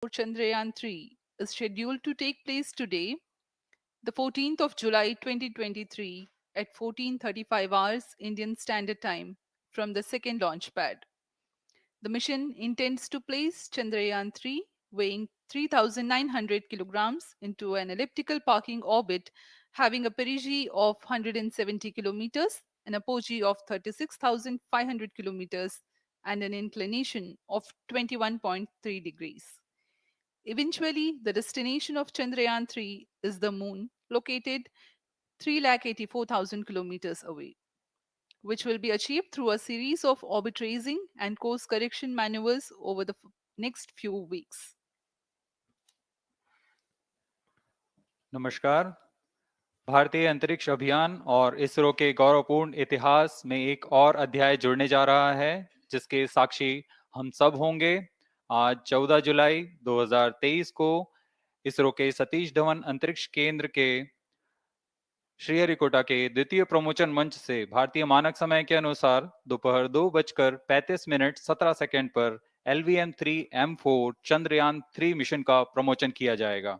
Chandrayaan 3 is scheduled to take place today, the 14th of July 2023 at 14:35 hours Indian Standard Time from the second launch pad. The mission intends to place Chandrayaan 3 weighing 3,900 kilograms into an elliptical parking orbit having a perigee of 170 kilometers, an apogee of 36,500 kilometers, and an inclination of 21.3 degrees. Eventually, the destination of Chandrayaan 3 is the moon, located 384,000 kilometers away, which will be achieved through a series of orbit raising and course correction maneuvers over the next few weeks. नमस्कार। भारतीय अंतरिक्ष अभियान और इसरो के गौरवपूर्ण इतिहास में एक और अध्याय जुड़ने जा रहा है, जिसके साक्षी हम सब होंगे। आज 14 जुलाई 2023 को इसरो के सतीश धवन अंतरिक्ष केंद्र के श्रीहरिकोटा के द्वितीय प्रमोचन मंच से भारतीय मानक समय के अनुसार दोपहर 2:35:17 पर LVM 3M4 चंद्रयान 3 मिशन का प्रमोचन किया जाएगा।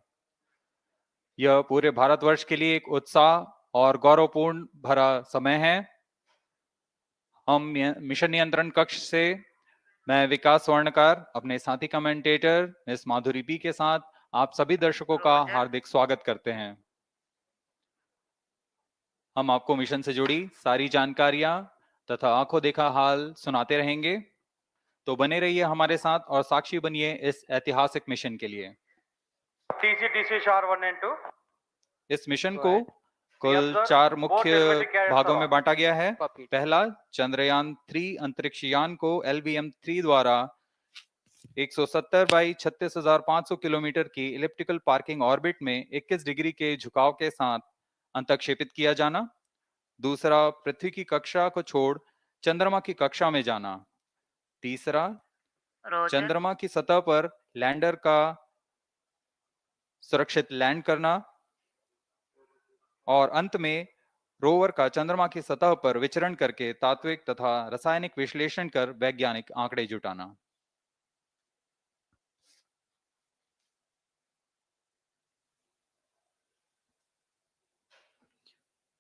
यह पूरे भारतवर्ष के लिए एक उत्साह और गौरवपूर्ण भरा समय है। हम मिशन नियंत्रण कक्ष से मैं विकास स्वर्णकार अपने साथी कमेंटेटर मिस माधुरी पी के साथ आप सभी दर्शकों का हार्दिक स्वागत करते हैं। हम आपको मिशन से जुड़ी सारी जानकारियां तथा आंखों देखा हाल सुनाते रहेंगे, तो बने रहिए हमारे साथ और साक्षी बनिए इस ऐतिहासिक मिशन के लिए। TCTC SHAR 1 and 2। इस मिशन को कुल 4 मुख्य भागों में बांटा गया है। पहला, चंद्रयान 3 अंतरिक्ष यान को LVM 3 द्वारा 170 बाई 36,500 किलोमीटर की इलिप्टिकल पार्किंग ऑर्बिट में 21 डिग्री के झुकाव के साथ अंतक्षेपित किया जाना। दूसरा, पृथ्वी की कक्षा को छोड़ चंद्रमा की कक्षा में जाना। तीसरा, चंद्रमा की सतह पर लैंडर का सुरक्षित लैंड करना। और अंत में रोवर का चंद्रमा की सतह पर विचरण करके तात्विक तथा रासायनिक विश्लेषण कर वैज्ञानिक आंकड़े जुटाना।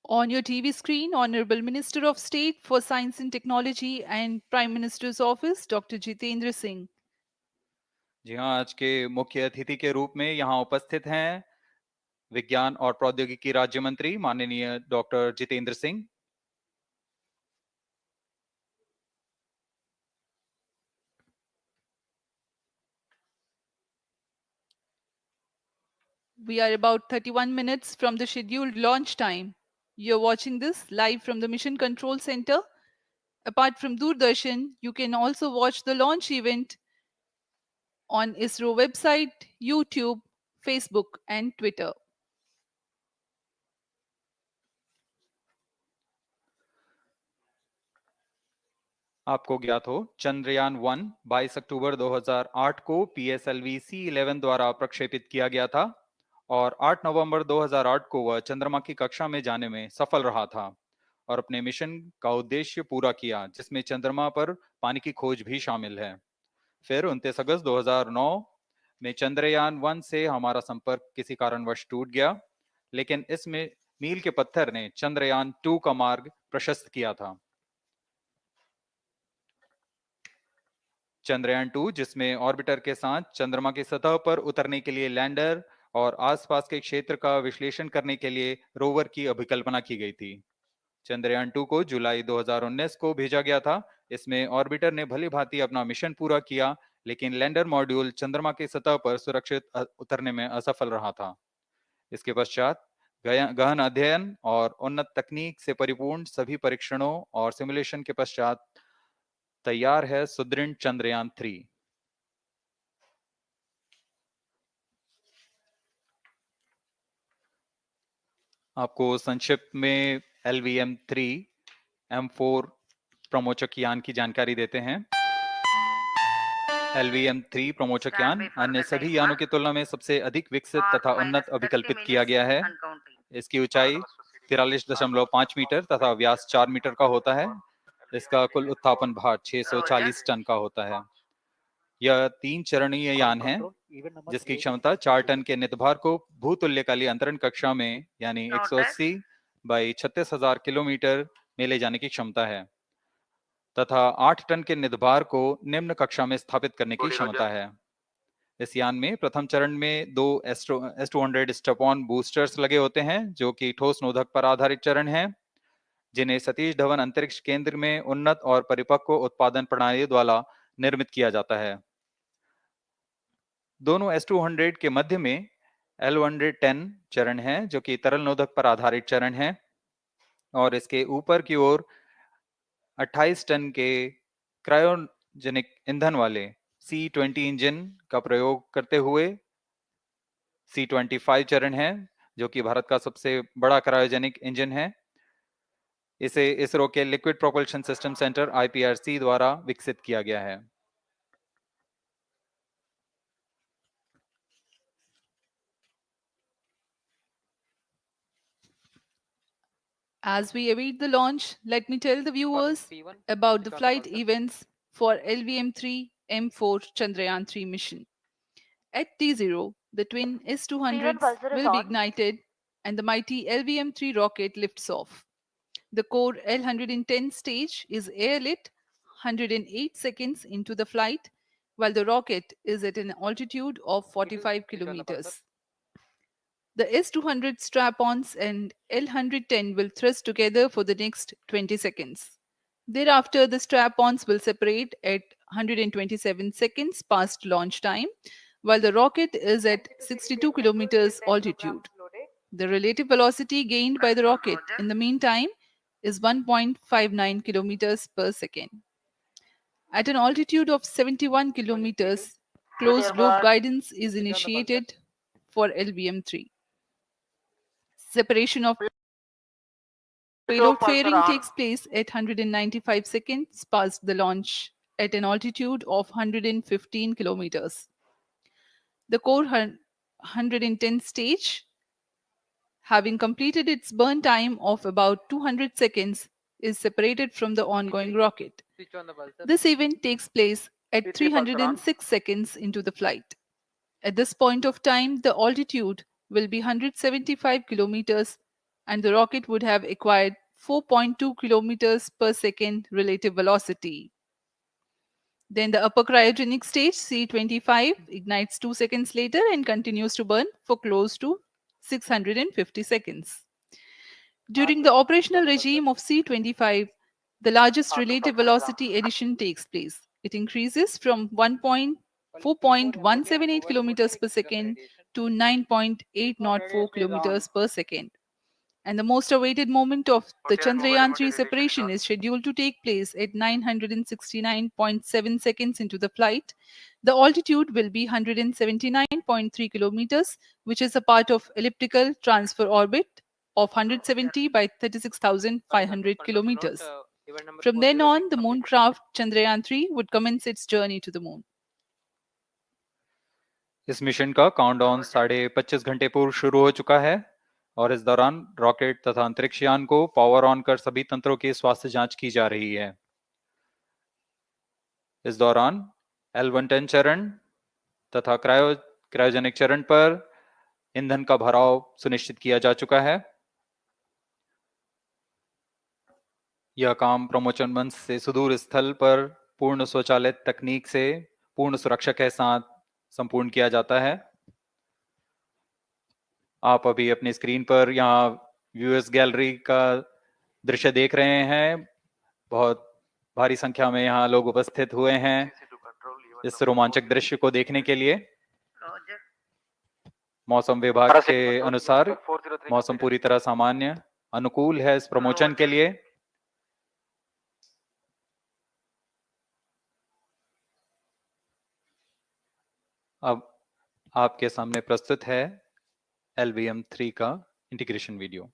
On your TV screen, Honorable Minister of State for Science and Technology and Prime Minister's Office, Dr. Jitendra Singh. जी हाँ, आज के मुख्य अतिथि के रूप में यहाँ उपस्थित हैं विज्ञान और प्रौद्योगिकी राज्य मंत्री माननीय doctor Jitendra Singh. We are about 31 minutes from the scheduled launch time. You're watching this live from the Mission Control Center. Apart from Doordarshan, you can also watch the launch event on ISRO website, YouTube, Facebook, and Twitter. आपको ज्ञात हो, चंद्रयान 1 22 अक्टूबर 2008 को PSLV C11 द्वारा प्रक्षेपित किया गया था और 8 नवंबर 2008 को वह चंद्रमा की कक्षा में जाने में सफल रहा था और अपने मिशन का उद्देश्य पूरा किया, जिसमें चंद्रमा पर पानी की खोज भी शामिल है। फिर 29 अगस्त 2009 में चंद्रयान 1 से हमारा संपर्क किसी कारणवश टूट गया, लेकिन इसमें मील के पत्थर ने चंद्रयान 2 का मार्ग प्रशस्त किया था। चंद्रयान 2, जिसमें ऑर्बिटर के साथ चंद्रमा की सतह पर उतरने के लिए लैंडर और आसपास के क्षेत्र का विश्लेषण करने के लिए रोवर की अभिकल्पना की गई थी। चंद्रयान 2 को जुलाई 2019 को भेजा गया था। इसमें ऑर्बिटर ने भली भांति अपना मिशन पूरा किया, लेकिन लैंडर मॉड्यूल चंद्रमा की सतह पर सुरक्षित उतरने में असफल रहा था। इसके पश्चात गहन अध्ययन और उन्नत तकनीक से परिपूर्ण सभी परीक्षणों और सिमुलेशन के पश्चात तैयार है सुदृढ़ चंद्रयान 3। आपको संक्षिप्त में LVM 3M4 प्रमोचक यान की जानकारी देते हैं। LVM 3 प्रमोचक यान अन्य सभी यानों की तुलना में सबसे अधिक विकसित तथा उन्नत अभिकल्पित किया गया है। इसकी ऊंचाई 43.5 मीटर तथा व्यास 4 मीटर का होता है। इसका कुल उत्थापन भार 640 टन का होता है। यह 3 चरणीय यान है जिसकी क्षमता 4 टन के नितभार को भूतुल्यकालीय अंतरण कक्षा में यानी 180 बाई 36,000 किलोमीटर में ले जाने की क्षमता है तथा 8 टन के नितभार को निम्न कक्षा में स्थापित करने की क्षमता है। इस यान में प्रथम चरण में 2 S200 स्टेप-ऑन बूस्टर्स लगे होते हैं जो कि ठोस नोदक पर आधारित चरण हैं जिन्हें सतीश धवन अंतरिक्ष केंद्र में उन्नत और परिपक्व उत्पादन प्रणाली द्वारा निर्मित किया जाता है। दोनों S200 के मध्य में L110 चरण है जो कि तरल नोदक पर आधारित चरण है और इसके ऊपर की ओर 28 टन के क्रायोजेनिक ईंधन वाले C20 इंजन का प्रयोग करते हुए C25 चरण है जो कि भारत का सबसे बड़ा क्रायोजेनिक इंजन है। इसे इसरो के liquid propulsion system centre IPRC द्वारा विकसित किया गया है। As we await the launch, let me tell the viewers about the flight events for LVM-3 M4 Chandrayaan 3 mission. At T0, the twin S200s will be ignited and the mighty LVM-3 rocket lifts off. The core L110 stage is airlit 108 seconds into the flight, while the rocket is at an altitude of 45 kilometers. The S200 strap ons and L110 will thrust together for the next 20 seconds. Thereafter, the strap ons will separate at 127 seconds past launch time, while the rocket is at 62 kilometers altitude. The relative velocity gained by the rocket in the meantime is 1.59 kilometers per second. At an altitude of 71 kilometers, closed loop guidance is initiated for LVM-3. Separation of payload fairing takes place at 195 seconds past the launch at an altitude of 115 kilometers. The core 110 stage, having completed its burn time of about 200 seconds, is separated from the ongoing rocket. This event takes place at 306 seconds into the flight. At this point of time, the altitude will be 175 kilometers and the rocket would have acquired 4.2 kilometers per second relative velocity. Then the upper cryogenic stage, C25, ignites 2 seconds later and continues to burn for close to 650 seconds. During the operational regime of C25, the largest relative velocity addition takes place. It increases from 4.178 kilometers per second to 9.804 kilometers per second. And the most awaited moment of the Chandrayaan 3 separation is scheduled to take place at 969.7 seconds into the flight. The altitude will be 179.3 kilometers, which is a part of elliptical transfer orbit of 170 by 36,500 kilometers. From then on, the moon craft Chandrayaan 3 would commence its journey to the moon. इस mission का countdown 25.5 घंटे पूर्व शुरू हो चुका है और इस दौरान रॉकेट तथा अंतरिक्ष यान को पावर ऑन कर सभी तंत्रों की स्वास्थ्य जांच की जा रही है। इस दौरान L110 चरण तथा क्रायोजेनिक चरण पर ईंधन का भराव सुनिश्चित किया जा चुका है। यह काम प्रमोचन मंच से सुदूर स्थल पर पूर्ण स्वचालित तकनीक से पूर्ण सुरक्षा के साथ संपूर्ण किया जाता है। आप अभी अपनी स्क्रीन पर यहाँ व्यूअर्स गैलरी का दृश्य देख रहे हैं। बहुत भारी संख्या में यहाँ लोग उपस्थित हुए हैं इस रोमांचक दृश्य को देखने के लिए। मौसम विभाग के अनुसार मौसम पूरी तरह सामान्य अनुकूल है इस प्रमोशन के लिए। अब आपके सामने प्रस्तुत है LVM-3 का integration video.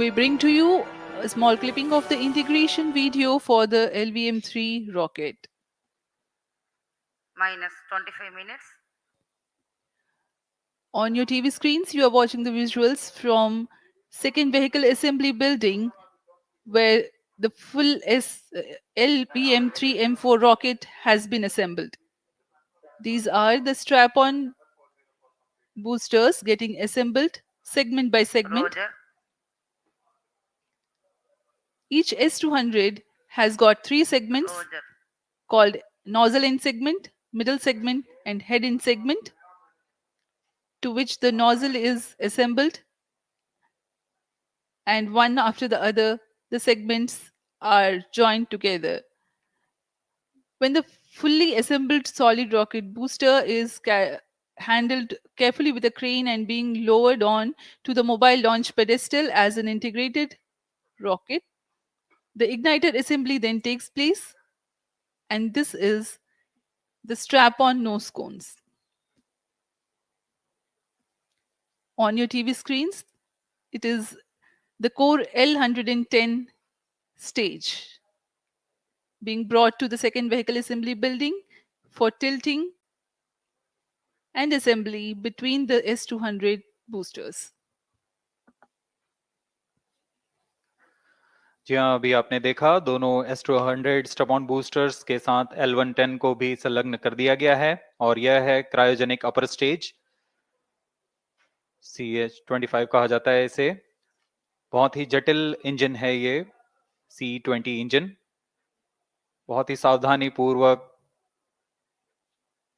We bring to you a small clipping of the integration video for the LVM-3 rocket. Minus 25 minutes. On your TV screens, you are watching the visuals from second vehicle assembly building where the full LVM-3M4 rocket has been assembled. These are the strap-on boosters getting assembled segment by segment. Roger. Each S200 has got 3 segments Roger. called nozzle end segment, middle segment, and head end segment, to which the nozzle is assembled, and one after the other, the segments are joined together. When the fully assembled solid rocket booster is handled carefully with a crane and being lowered on to the mobile launch pedestal as an integrated rocket, the igniter assembly then takes place, and this is the strap-on nose cones. On your TV screens, it is the core L110 stage being brought to the second vehicle assembly building for tilting and assembly between the S200 boosters. जी हाँ, अभी आपने देखा दोनों S200 stub-on boosters के साथ L110 को भी संलग्न कर दिया गया है और यह है क्रायोजेनिक अपर स्टेज, CH-25 कहा जाता है इसे। बहुत ही जटिल इंजन है ये C-20 इंजन। बहुत ही सावधानी पूर्वक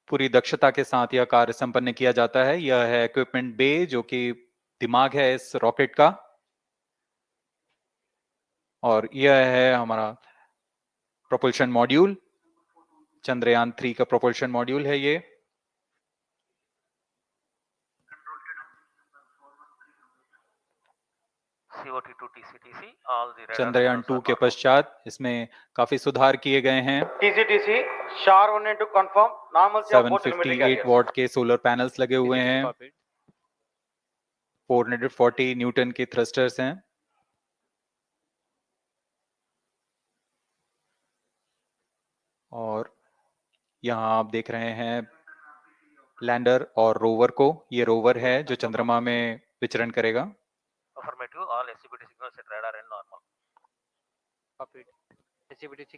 पूरी दक्षता के साथ यह कार्य संपन्न किया जाता है। यह है इक्विपमेंट बे, जो कि दिमाग है इस रॉकेट का, और यह है हमारा प्रोपल्शन मॉड्यूल, चंद्रयान 3 का प्रोपल्शन मॉड्यूल है ये। चंद्रयान 2 के पश्चात इसमें काफी सुधार किए गए हैं। TCTC SHAR 1 and 2 confirm normalcy of both telemetry 758 carriers. What के सोलर पैनल्स लगे हुए हैं, 440 न्यूटन के थ्रस्टर्स हैं। और यहाँ आप देख रहे हैं लैंडर और रोवर को। ये रोवर है जो चंद्रमा में विचरण करेगा।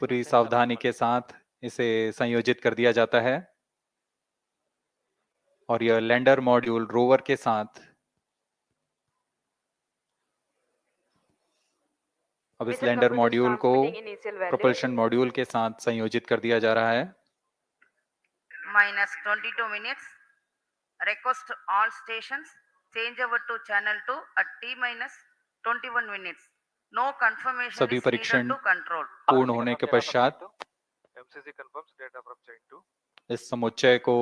पूरी सावधानी के साथ इसे संयोजित कर दिया जाता है और यह लैंडर मॉड्यूल रोवर के साथ अब इस लैंडर मॉड्यूल को प्रोपल्शन मॉड्यूल के साथ संयोजित कर दिया जा रहा है। -22 minutes. Request all stations change over to channel 2 at T-21 minutes. No confirmation सभी is परीक्षण needed to control. पूर्ण होने के पश्चात MCC confirms data from chain 2. इस समुच्चय को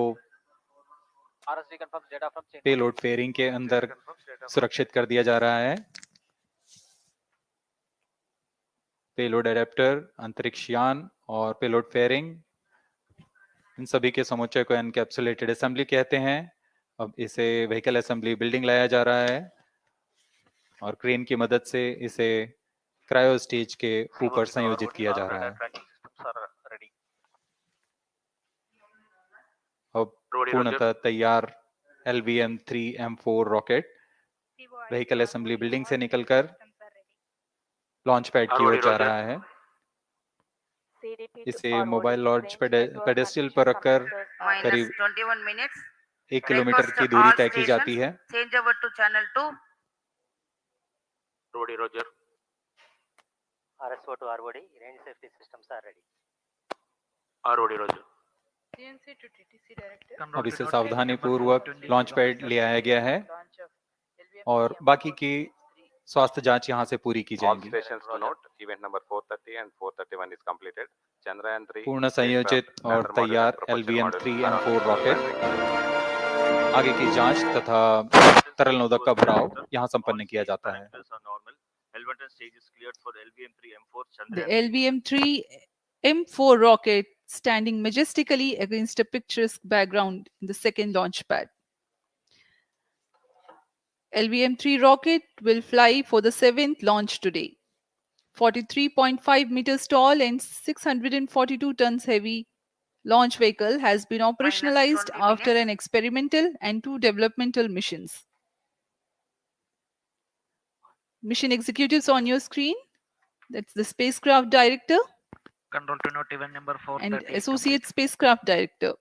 पेलोड फेयरिंग के अंदर सुरक्षित कर दिया जा रहा है। पेलोड एडेप्टर, अंतरिक्ष यान और पेलोड फेयरिंग, इन सभी के समुच्चय को एनकैप्सुलेटेड असेंबली कहते हैं। अब इसे व्हीकल असेंबली बिल्डिंग लाया जा रहा है और क्रेन की मदद से इसे क्रायो स्टेज के ऊपर संयोजित किया जा रहा है। अब पूर्णतः तैयार LVM-3M4 rocket vehicle assembly building से निकलकर लॉन्च पैड की ओर जा रहा है। इसे मोबाइल लॉन्च पेडेस्टल पर रखकर करीब -21 minutes. 1 किलोमीटर की Request दूरी all तय की जाती है। stations change over to channel 2. Roger. RSO to ROD, range safety systems are ready. Roger. CNC to TTC director. अब इसे सावधानी पूर्वक लॉन्च पैड ले आया गया है और बाकी की स्वास्थ्य जांच यहां से पूरी की All जाएंगी। stations to note, event number 430 and 431 is completed. Chandrayaan 3 पूर्ण संयोजित और तैयार LVM-3M4 रॉकेट आगे की जांच तथा तरल नोदक का भराव यहां संपन्न किया जाता है। The LVM-3M4 rocket standing majestically against a picturesque background in the second launch pad. LVM-3 rocket will fly for the 7th launch today. 43.5 meters tall and 642 tons heavy launch vehicle has been operationalized 20 after minutes. an experimental and 2 developmental missions. Mission executives on your screen. That's the spacecraft director Control to note event number and 430 is associate complete. spacecraft director.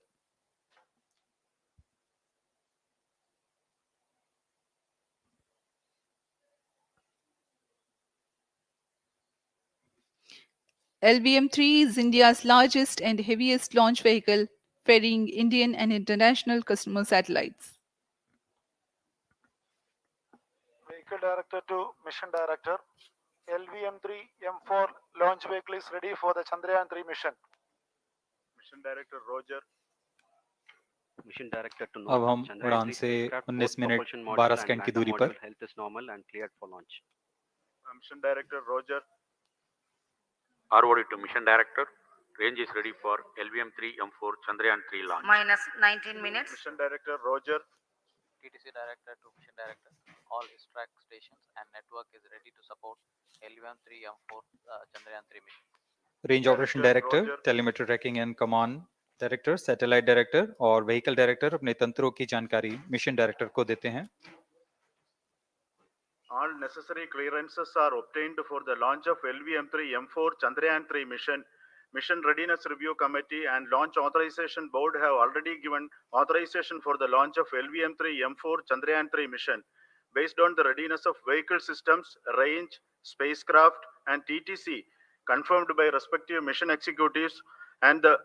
LVM-3 is India's largest and heaviest launch vehicle, ferrying Indian and international customer satellites. Vehicle Director to Mission Director. LVM-3 M4 launch vehicle is ready for the Chandrayaan 3 mission. Mission Director Roger. Mission Director to अब note हम Chandrayaan उड़ान 3 से spacecraft, 19 both minute propulsion 12 module second and की lander दूरी पर module health is normal and cleared for launch. Mission Director Roger. ROD to Mission Director. Range is ready for LVM-3 M4 Chandrayaan 3 launch. minus 19 minutes. Mission Director Roger. TTC Director to Mission Director. All ISRO stations and network is ready to support LVM-3 M4 Chandrayaan 3 mission. Range operation director, telemetry tracking and command director, satellite director और vehicle director अपने तंत्रों की जानकारी mission director को देते हैं. All necessary clearances are obtained for the launch of LVM-3 M4 Chandrayaan 3 mission. Mission Readiness Review Committee and Launch Authorization Board have already given authorization for the launch of LVM-3 M4 Chandrayaan 3 mission. Based on the readiness of vehicle systems, range, spacecraft, and TTC, confirmed by respective mission executives, and the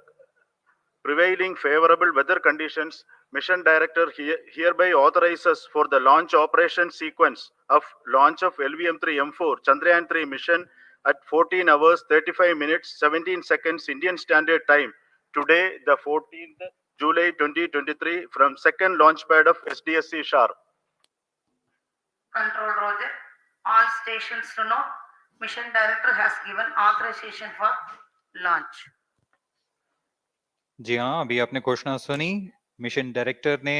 prevailing favorable weather conditions, Mission Director hereby authorizes for the launch operation sequence of launch of LVM-3 M4 Chandrayaan 3 mission at 14 hours 35 minutes 17 seconds Indian Standard Time today, the 14th July 2023, from second launch pad of SDSC SHAR. Control Roger. All stations to know Mission Director has given authorization for launch. जी हाँ, अभी आपने घोषणा सुनी. Mission director ने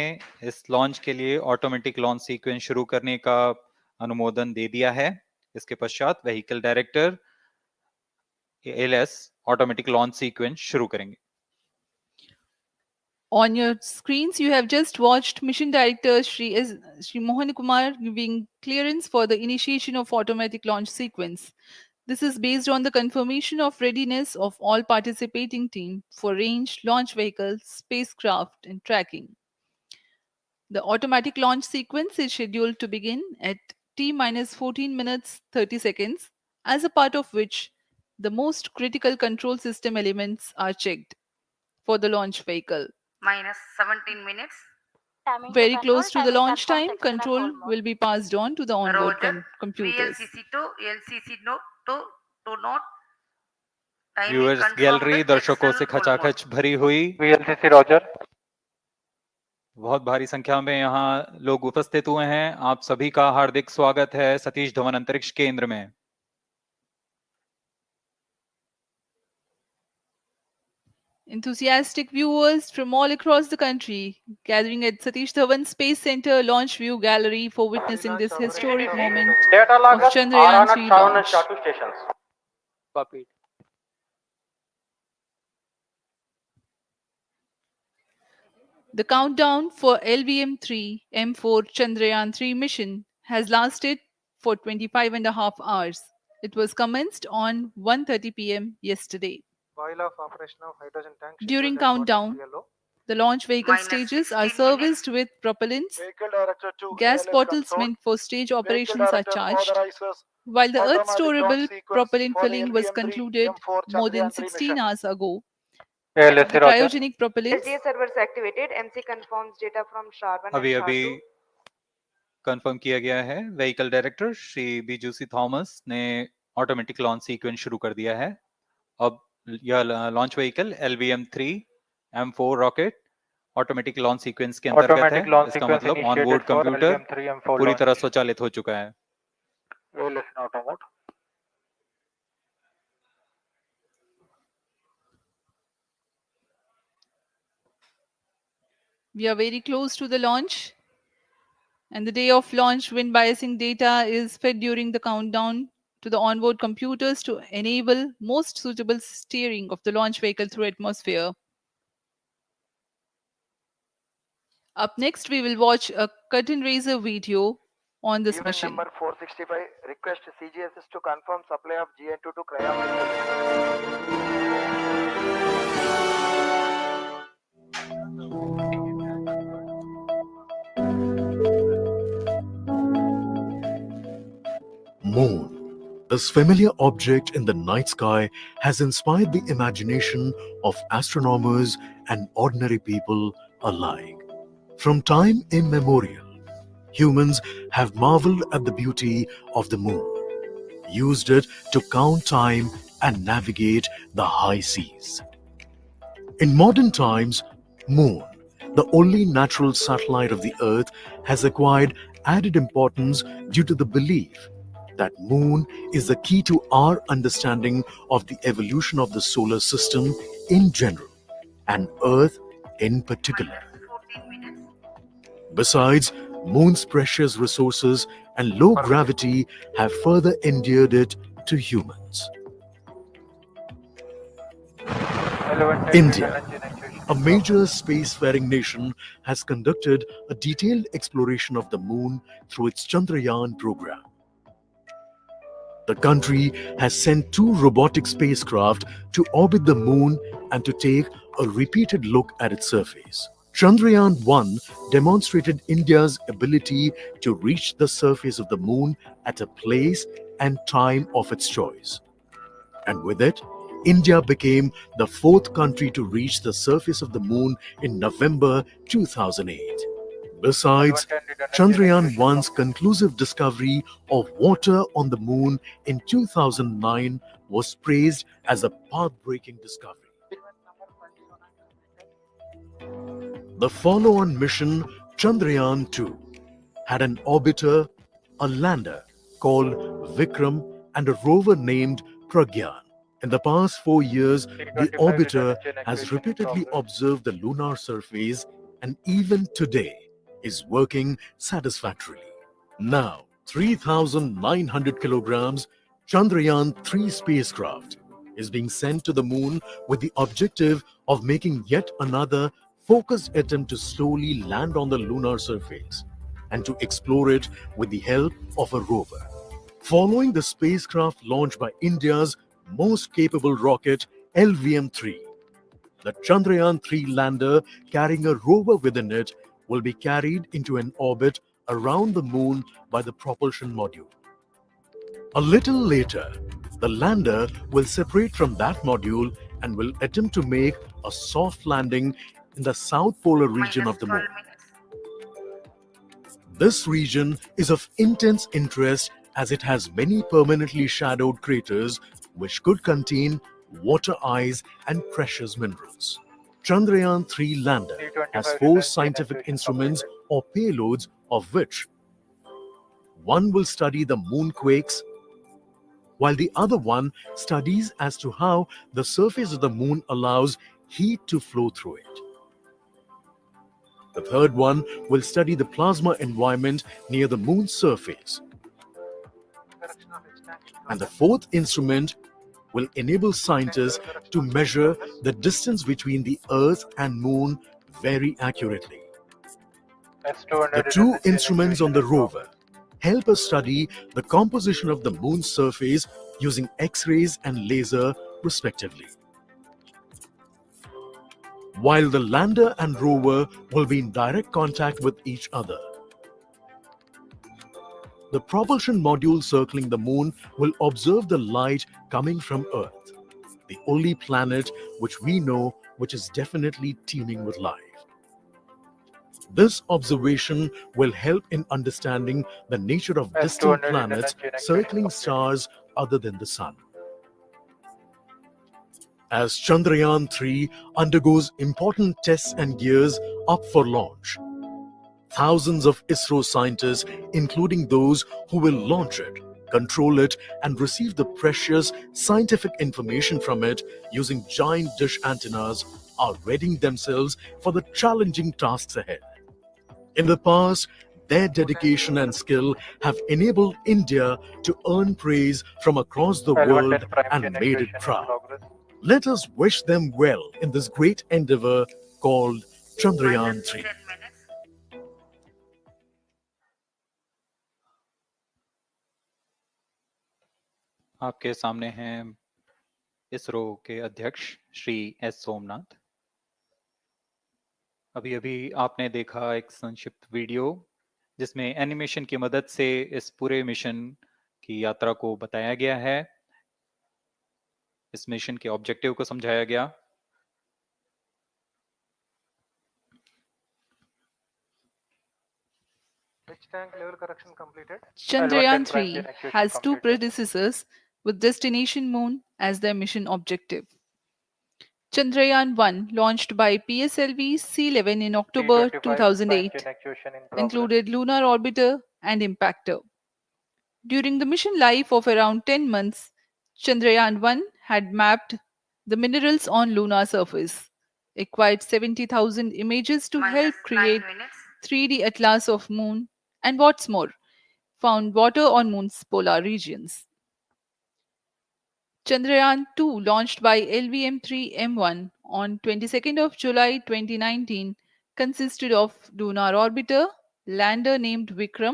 इस launch के लिए automatic launch sequence शुरू करने का अनुमोदन दे दिया है. इसके पश्चात vehicle director LS automatic launch sequence शुरू करेंगे. On your screens, you have just watched Mission Director Shri Mohan Kumar giving clearance for the initiation of automatic launch sequence. This is based on the confirmation of readiness of all participating team for range, launch vehicles, spacecraft, and tracking. The automatic launch sequence is scheduled to begin at T minus 14 minutes 30 seconds, as a part of which the most critical control system elements are checked for the launch vehicle. Minus 17 minutes. Very close to the launch time, control will be passed on to the onboard Roger. computers. VLCC to LCC note to note. Timing viewers confirmed gallery दर्शकों XL से full mode. खचाखच भरी हुई. VLCC Roger. बहुत भारी संख्या में यहाँ लोग उपस्थित हुए हैं. आप सभी का हार्दिक स्वागत है सतीश धवन अंतरिक्ष केंद्र में. Enthusiastic viewers from all across the country gathering at Satish Dhawan Space Center Launch View Gallery for witnessing this historic moment Data of loggers Chandrayaan are 3 on at launch. SHAR2 stations. Copied. The countdown for LVM-3 M4 Chandrayaan 3 mission has lasted for 25 and a half hours. It was commenced on 1:30 p.m. yesterday. While of operation of hydrogen tank. During countdown, the launch vehicle Minus stages are 16 minutes. serviced with propellants. Vehicle Director to Gas ALS bottles console. meant for stage Vehicle operations are Director charged. authorizes While the Earth automatic launch storable sequence propellant for the filling was LVM-3 concluded M4 more than Chandrayaan 3 16 mission. hours ago. ALS The Roger. cryogenic propellants SDSC servers activated. MC confirms data from SHAR 1 अभी and SHAR अभी 2. Confirm किया गया है. Vehicle director Shri बीजूसी Thomas ने automatic launch sequence शुरू कर दिया है. अब यह launch vehicle LVM-3 M4 rocket automatic launch sequence के अंतर्गत है. Automatic launch इसका sequence मतलब initiated onboard for computer LVM-3 M4 पूरी launch. तरह स्वचालित हो चुका है. ALS in auto mode. we are very close to the launch, and the day of launch wind biasing data is fed during the countdown to the onboard computers to enable most suitable steering of the launch vehicle through atmosphere. Up next, we will watch a curtain raiser video on this Event mission. number 465, request CGSS to confirm supply of GN2 to cryogenic. Moon. This familiar object in the night sky has inspired the imagination of astronomers and ordinary people alike. From time immemorial, humans have marveled at the beauty of the moon, used it to count time and navigate the high seas. In modern times, Moon, the only natural satellite of the Earth, has acquired added importance due to the belief that Moon is the key to our understanding of the evolution of the solar system in general and Earth in particular. 14 minutes. Besides, Moon's precious resources and low gravity have further endeared it to humans. India, a major spacefaring nation, has conducted a detailed exploration of the Moon through its Chandrayaan program. The country has sent 2 robotic spacecraft to orbit the Moon and to take a repeated look at its surface. Chandrayaan-1 demonstrated India's ability to reach the surface of the Moon at a place and time of its choice. And with it, India became the 4th country to reach the surface of the Moon in November 2008. Besides, Chandrayaan-1's conclusive discovery of water on the Moon in 2009 was praised as a path-breaking discovery. The follow-on mission, Chandrayaan-2, had an orbiter, a lander called Vikram, and a rover named Pragyan. In the past 4 years, the orbiter has repeatedly observed the lunar surface and even today is working satisfactorily. Now, 3,900 kilograms Chandrayaan-3 spacecraft is being sent to the Moon with the objective of making yet another focused attempt to slowly land on the lunar surface and to explore it with the help of a rover. Following the spacecraft launch by India's most capable rocket, LVM-3, the Chandrayaan-3 lander carrying a rover within it will be carried into an orbit around the Moon by the propulsion module. A little later, the lander will separate from that module and will attempt to make a soft landing in the south polar region of the Moon. This region is of intense interest as it has many permanently shadowed craters which could contain water ice and precious minerals. Chandrayaan-3 lander has 4 scientific instruments or payloads, of which one will study the moonquakes, while the other one studies as to how the surface of the Moon allows heat to flow through it. The third one will study the plasma environment near the Moon's surface. And the 4th instrument will enable scientists to measure the distance between the Earth and Moon very accurately. The 2 instruments on the rover help us study the composition of the Moon's surface using X-rays and laser respectively. While the lander and rover will be in direct contact with each other, the propulsion module circling the Moon will observe the light coming from Earth, the only planet which we know which is definitely teeming with life. This observation will help in understanding the nature of distant planets circling stars other than the Sun. As Chandrayaan-3 undergoes important tests and gears up for launch, thousands of ISRO scientists, including those who will launch it, control it, and receive the precious scientific information from it using giant dish antennas, are readying themselves for the challenging tasks ahead. In the past, their dedication and skill have enabled India to earn praise from across the world and made it proud. Let us wish them well in this great endeavor called Chandrayaan-3. आपके सामने हैं इसरो के अध्यक्ष Shri S Somnath. अभी अभी आपने देखा एक संक्षिप्त वीडियो जिसमें एनिमेशन की मदद से इस पूरे मिशन की यात्रा को बताया गया है, इस मिशन के ऑब्जेक्टिव को समझाया गया। Which tank level correction completed? Chandrayaan L110 prime 3 chain actuation has two completed. predecessors with destination moon as their mission objective. Chandrayaan 1, launched by PSLV C11 in October T25 prime 2008, chain actuation in progress. included lunar orbiter and impactor. During the mission life of around 10 months, Chandrayaan 1 had mapped the minerals on lunar surface, acquired 70,000 images to help Minus 9 create minutes. 3D atlas of moon, and what's more, found water on moon's polar regions. Chandrayaan 2, launched by LVM-3M1 on 22nd of July 2019, consisted of lunar orbiter, lander named Vikram,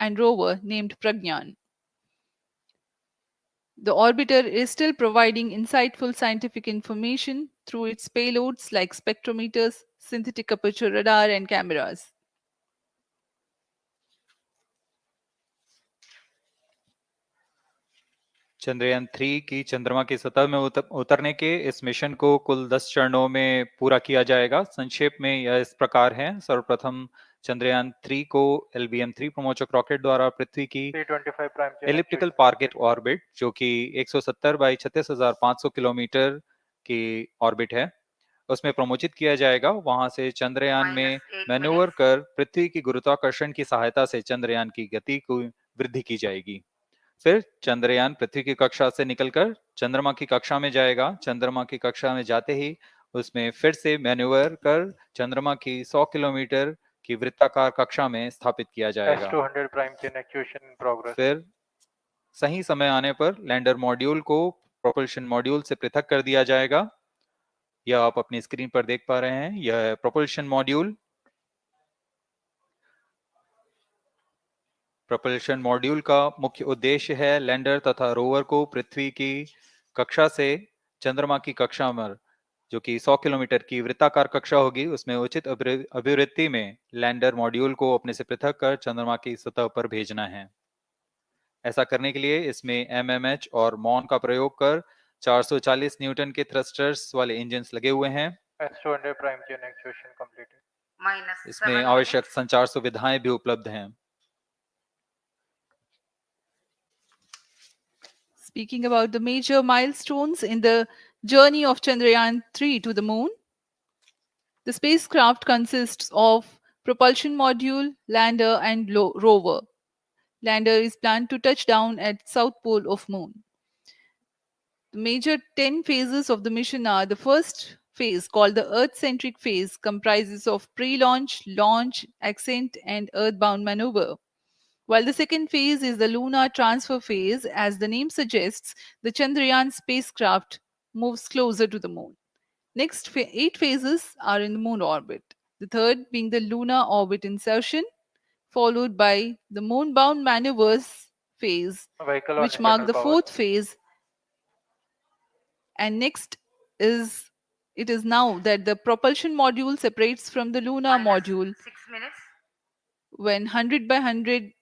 and rover named Pragyan. The orbiter is still providing insightful scientific information through its payloads like spectrometers, synthetic aperture radar, and cameras. Chandrayaan 3 की चंद्रमा की सतह में उतरने के इस mission को कुल 10 चरणों में पूरा किया जाएगा। संक्षेप में यह इस प्रकार है। सर्वप्रथम चंद्रयान 3 को LVM-3 प्रमोचक रॉकेट द्वारा पृथ्वी की T25 prime chain elliptical actuation target completed. Orbit, जो कि 170 बाई 36,500 किलोमीटर की ऑर्बिट है, उसमें प्रमोचित किया जाएगा। वहां से चंद्रयान में Minus 8 मैन्यूवर minutes. कर पृथ्वी की गुरुत्वाकर्षण की सहायता से चंद्रयान की गति को वृद्धि की जाएगी। फिर चंद्रयान पृथ्वी की कक्षा से निकलकर चंद्रमा की कक्षा में जाएगा। चंद्रमा की कक्षा में जाते ही उसमें फिर से मैन्यूवर कर चंद्रमा की 100 किलोमीटर की वृत्ताकार कक्षा में स्थापित किया जाएगा। S200 prime chain actuation in progress. फिर सही समय आने पर लैंडर मॉड्यूल को प्रोपल्शन मॉड्यूल से पृथक कर दिया जाएगा। यह आप अपनी स्क्रीन पर देख पा रहे हैं, यह प्रोपल्शन मॉड्यूल। प्रोपल्शन मॉड्यूल का मुख्य उद्देश्य है लैंडर तथा रोवर को पृथ्वी की कक्षा से चंद्रमा की कक्षा में, जो कि 100 किलोमीटर की वृत्ताकार कक्षा होगी, उसमें उचित अभिवृत्ति में लैंडर मॉड्यूल को अपने से पृथक कर चंद्रमा की सतह पर भेजना है। ऐसा करने के लिए इसमें MMH और मॉन का प्रयोग कर 440 न्यूटन के थ्रस्टर्स वाले इंजन लगे हुए हैं। S200 prime chain actuation completed. Minus इसमें 7 आवश्यक minutes. संचार सुविधाएं भी उपलब्ध हैं। Speaking about the major milestones in the journey of Chandrayaan 3 to the moon, the spacecraft consists of propulsion module, lander, and rover. Lander is planned to touch down at south pole of moon. The major 10 phases of the mission are: the first phase, called the Earth-centric phase, comprises of pre-launch, launch, ascent, and earthbound maneuver. While the second phase is the lunar transfer phase, as the name suggests, the Chandrayaan spacecraft moves closer to the moon. Next 8 phases are in the moon orbit. The third being the lunar orbit insertion, followed by the moon-bound maneuvers phase, Vehicle on which mark internal the power. fourth phase. And next is it is now that the propulsion module separates from the lunar Minus module 6 minutes. when 100 by 100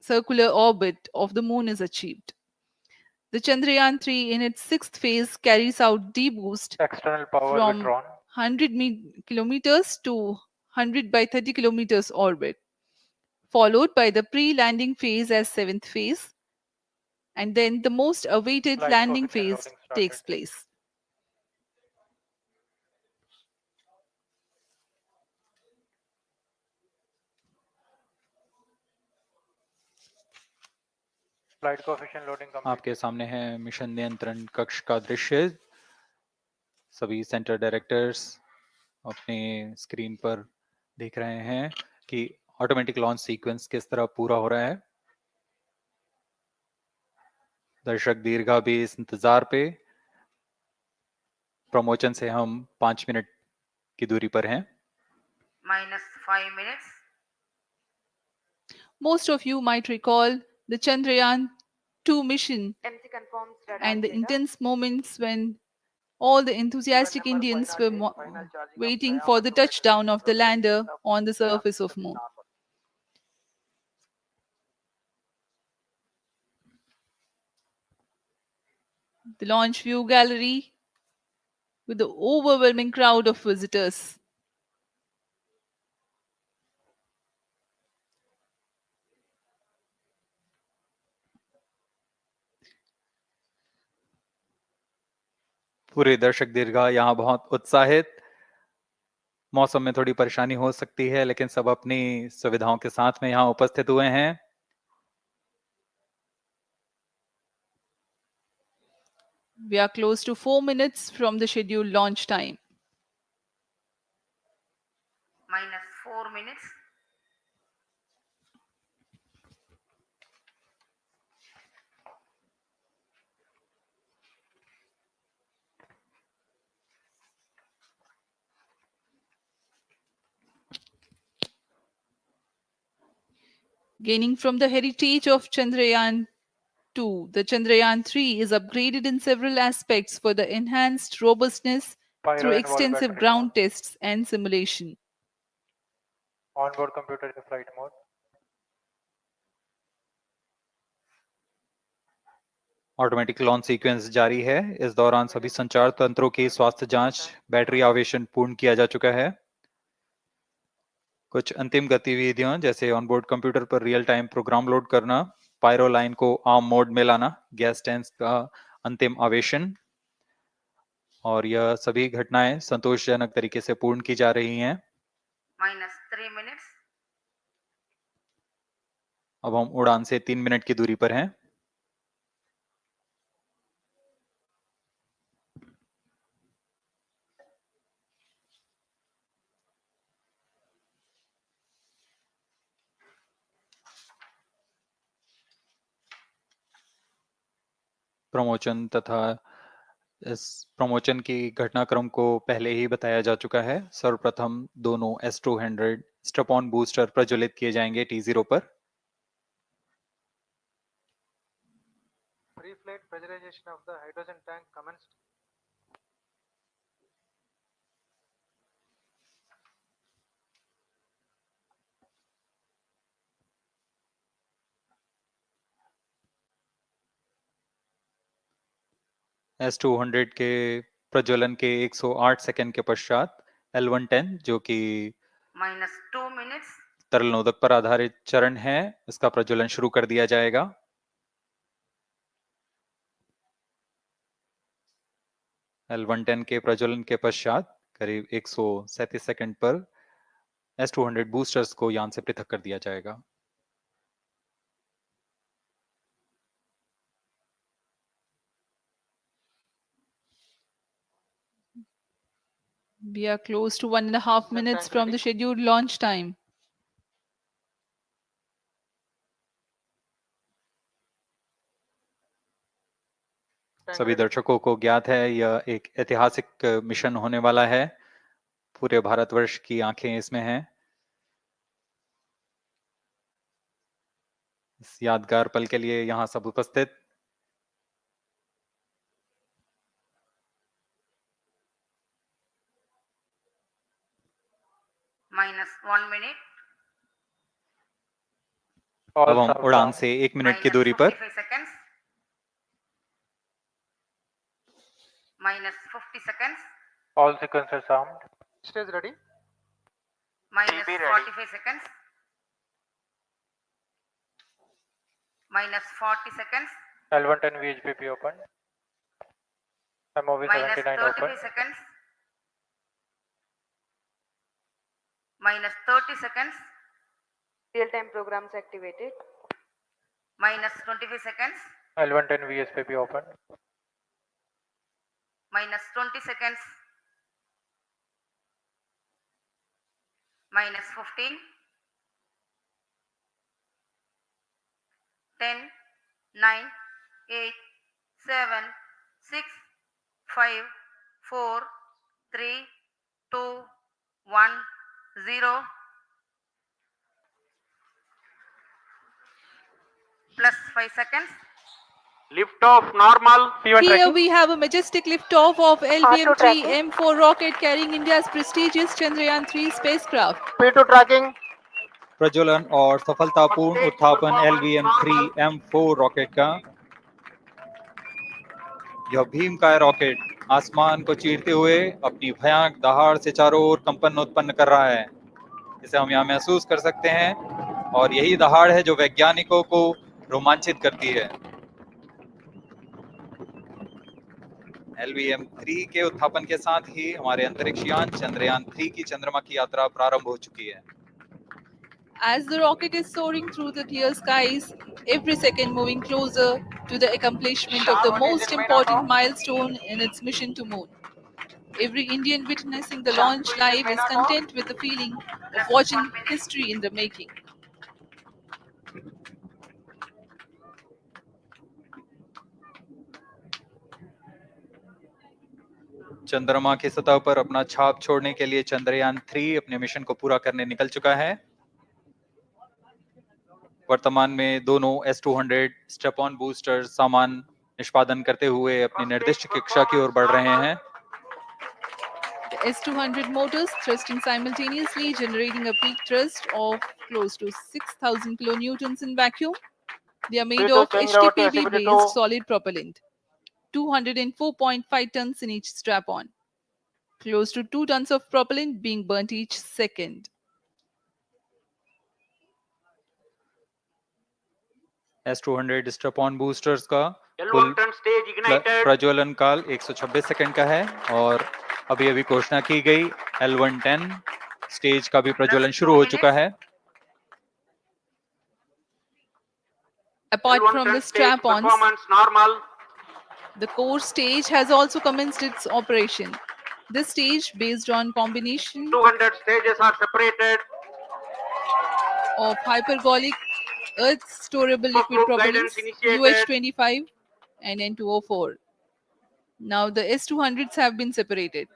circular orbit of the moon is achieved. The Chandrayaan 3 in its sixth phase carries out D-boost External power from withdrawn. 100 kilometers to 100 by 30 kilometers orbit, followed by the pre-landing phase as seventh phase, and then the most awaited Flight landing coefficient phase loading started. takes place. Flight coefficient loading completed. आपके सामने है mission नियंत्रण कक्ष का दृश्य। सभी centre directors अपने screen पर देख रहे हैं कि ऑटोमेटिक लॉन्च सीक्वेंस किस तरह पूरा हो रहा है। दर्शक दीर्घा भी इस इंतजार पे। प्रमोशन से हम 5 मिनट की दूरी पर हैं। Minus 5 minutes. Most of you might recall the Chandrayaan 2 mission MC confirms radar and the data. intense moments when all the enthusiastic Event number Indians were 508, final charging of waiting Kriya for the 1 to touchdown of the from lander of on the Kriya surface of system Moon. normal. The launch view gallery with the overwhelming crowd of visitors. पूरे दर्शक दीर्घा यहाँ बहुत उत्साहित। मौसम में थोड़ी परेशानी हो सकती है, लेकिन सब अपनी सुविधाओं के साथ में यहाँ उपस्थित हुए हैं। We are close to 4 minutes from the scheduled launch time. minus 4 minutes. Gaining from the heritage of Chandrayaan 2, the Chandrayaan 3 is upgraded in several aspects for the enhanced robustness through extensive ground tests and simulation. Onboard computer in flight mode. Automatic launch sequence जारी है। इस दौरान सभी संचार तंत्रों की स्वास्थ्य जांच, बैटरी आवेशन पूर्ण किया जा चुका है। कुछ अंतिम गतिविधियां जैसे ऑनबोर्ड कंप्यूटर पर रियल टाइम प्रोग्राम लोड करना, पायरो लाइन को आर्म मोड में लाना, गैस टैंक का अंतिम आवेशन, और यह सभी घटनाएं संतोषजनक तरीके से पूर्ण की जा रही हैं। minus 3 minutes. अब हम उड़ान से 3 मिनट की दूरी पर हैं। प्रमोशन तथा इस प्रमोशन की घटनाक्रम को पहले ही बताया जा चुका है। सर्वप्रथम दोनों S200 स्ट्रप-ऑन बूस्टर प्रज्वलित किए जाएंगे T0 पर। Pre-flight pressurization of the hydrogen tank commenced. S200 के प्रज्वलन के 108 सेकंड के पश्चात L110 जो कि minus 2 minutes. तरल नोदक पर आधारित चरण है, इसका प्रज्वलन शुरू कर दिया जाएगा। L110 के प्रज्वलन के पश्चात करीब 137 सेकंड पर S200 बूस्टर्स को यान से पृथक कर दिया जाएगा। We are close to 1.5 minutes from the scheduled launch time. सभी दर्शकों को ज्ञात है यह एक ऐतिहासिक मिशन होने वाला है। पूरे भारतवर्ष की आंखें इसमें हैं। इस यादगार पल के लिए यहाँ सब उपस्थित। minus 1 minute. अब हम उड़ान से 1 मिनट की दूरी पर। 45 seconds. minus 50 seconds. All sequencers armed. Stage ready. minus 45 seconds. minus 40 seconds. L110 VHPP open. MOV minus 79 35 open. seconds. minus 30 seconds. Real-time programs activated. minus 25 seconds. L110 VSPP open. minus 20 seconds. minus 15. 10, 9, 8, 7, 6, 5, 4, 3, 2, 1, 0. Plus 5 seconds. Lift off normal. Here we have a majestic liftoff of R2 LVM-3 tracking. M4 rocket carrying India's prestigious Chandrayaan-3 spacecraft. P2 tracking. प्रज्वलन और सफलतापूर्ण Stage उत्थापन performance LVM-3 normal. M4 rocket का। यह भीमकाय rocket आसमान को चीरते हुए अपनी भयानक दहाड़ से चारों ओर कंपन उत्पन्न कर रहा है। इसे हम यहाँ महसूस कर सकते हैं और यही दहाड़ है जो वैज्ञानिकों को रोमांचित करती है। LVM-3 के उत्थापन के साथ ही हमारे अंतरिक्ष यान चंद्रयान-3 की चंद्रमा की यात्रा प्रारंभ हो चुकी है। As the rocket is soaring through the clear skies, every second moving closer to the accomplishment of the most important milestone in its mission to moon. Every Indian witnessing the launch live is content with the feeling of watching history in the making. चंद्रमा की सतह पर अपना छाप छोड़ने के लिए चंद्रयान-3 अपने मिशन को पूरा करने निकल चुका है। वर्तमान में दोनों S200 स्टेप ऑन बूस्टर सामान निष्पादन करते हुए अपनी निर्दिष्ट कक्षा की ओर बढ़ रहे हैं। The S200 motors thrusting simultaneously, generating a peak thrust of close to 6,000 kilonewtons in vacuum. They are made of HTPB-based solid propellant, 204.5 tons in each strap-on. Close to 2 tons of propellant being burnt each second. S200 step on boosters का L1 कुल turn stage ignited. प्रज्वलन काल 126 second का है और अभी अभी घोषणा की गई L110 स्टेज का भी प्रज्वलन शुरू हो चुका है। Apart L1 from turn the stage strap-ons, performance normal. the core stage has also commenced its operation. This stage, based on combination 200 stages are separated. of hypergolic Earth storable liquid Group propellants guidance initiated. UH-25 and N204. Now the S200s have been separated.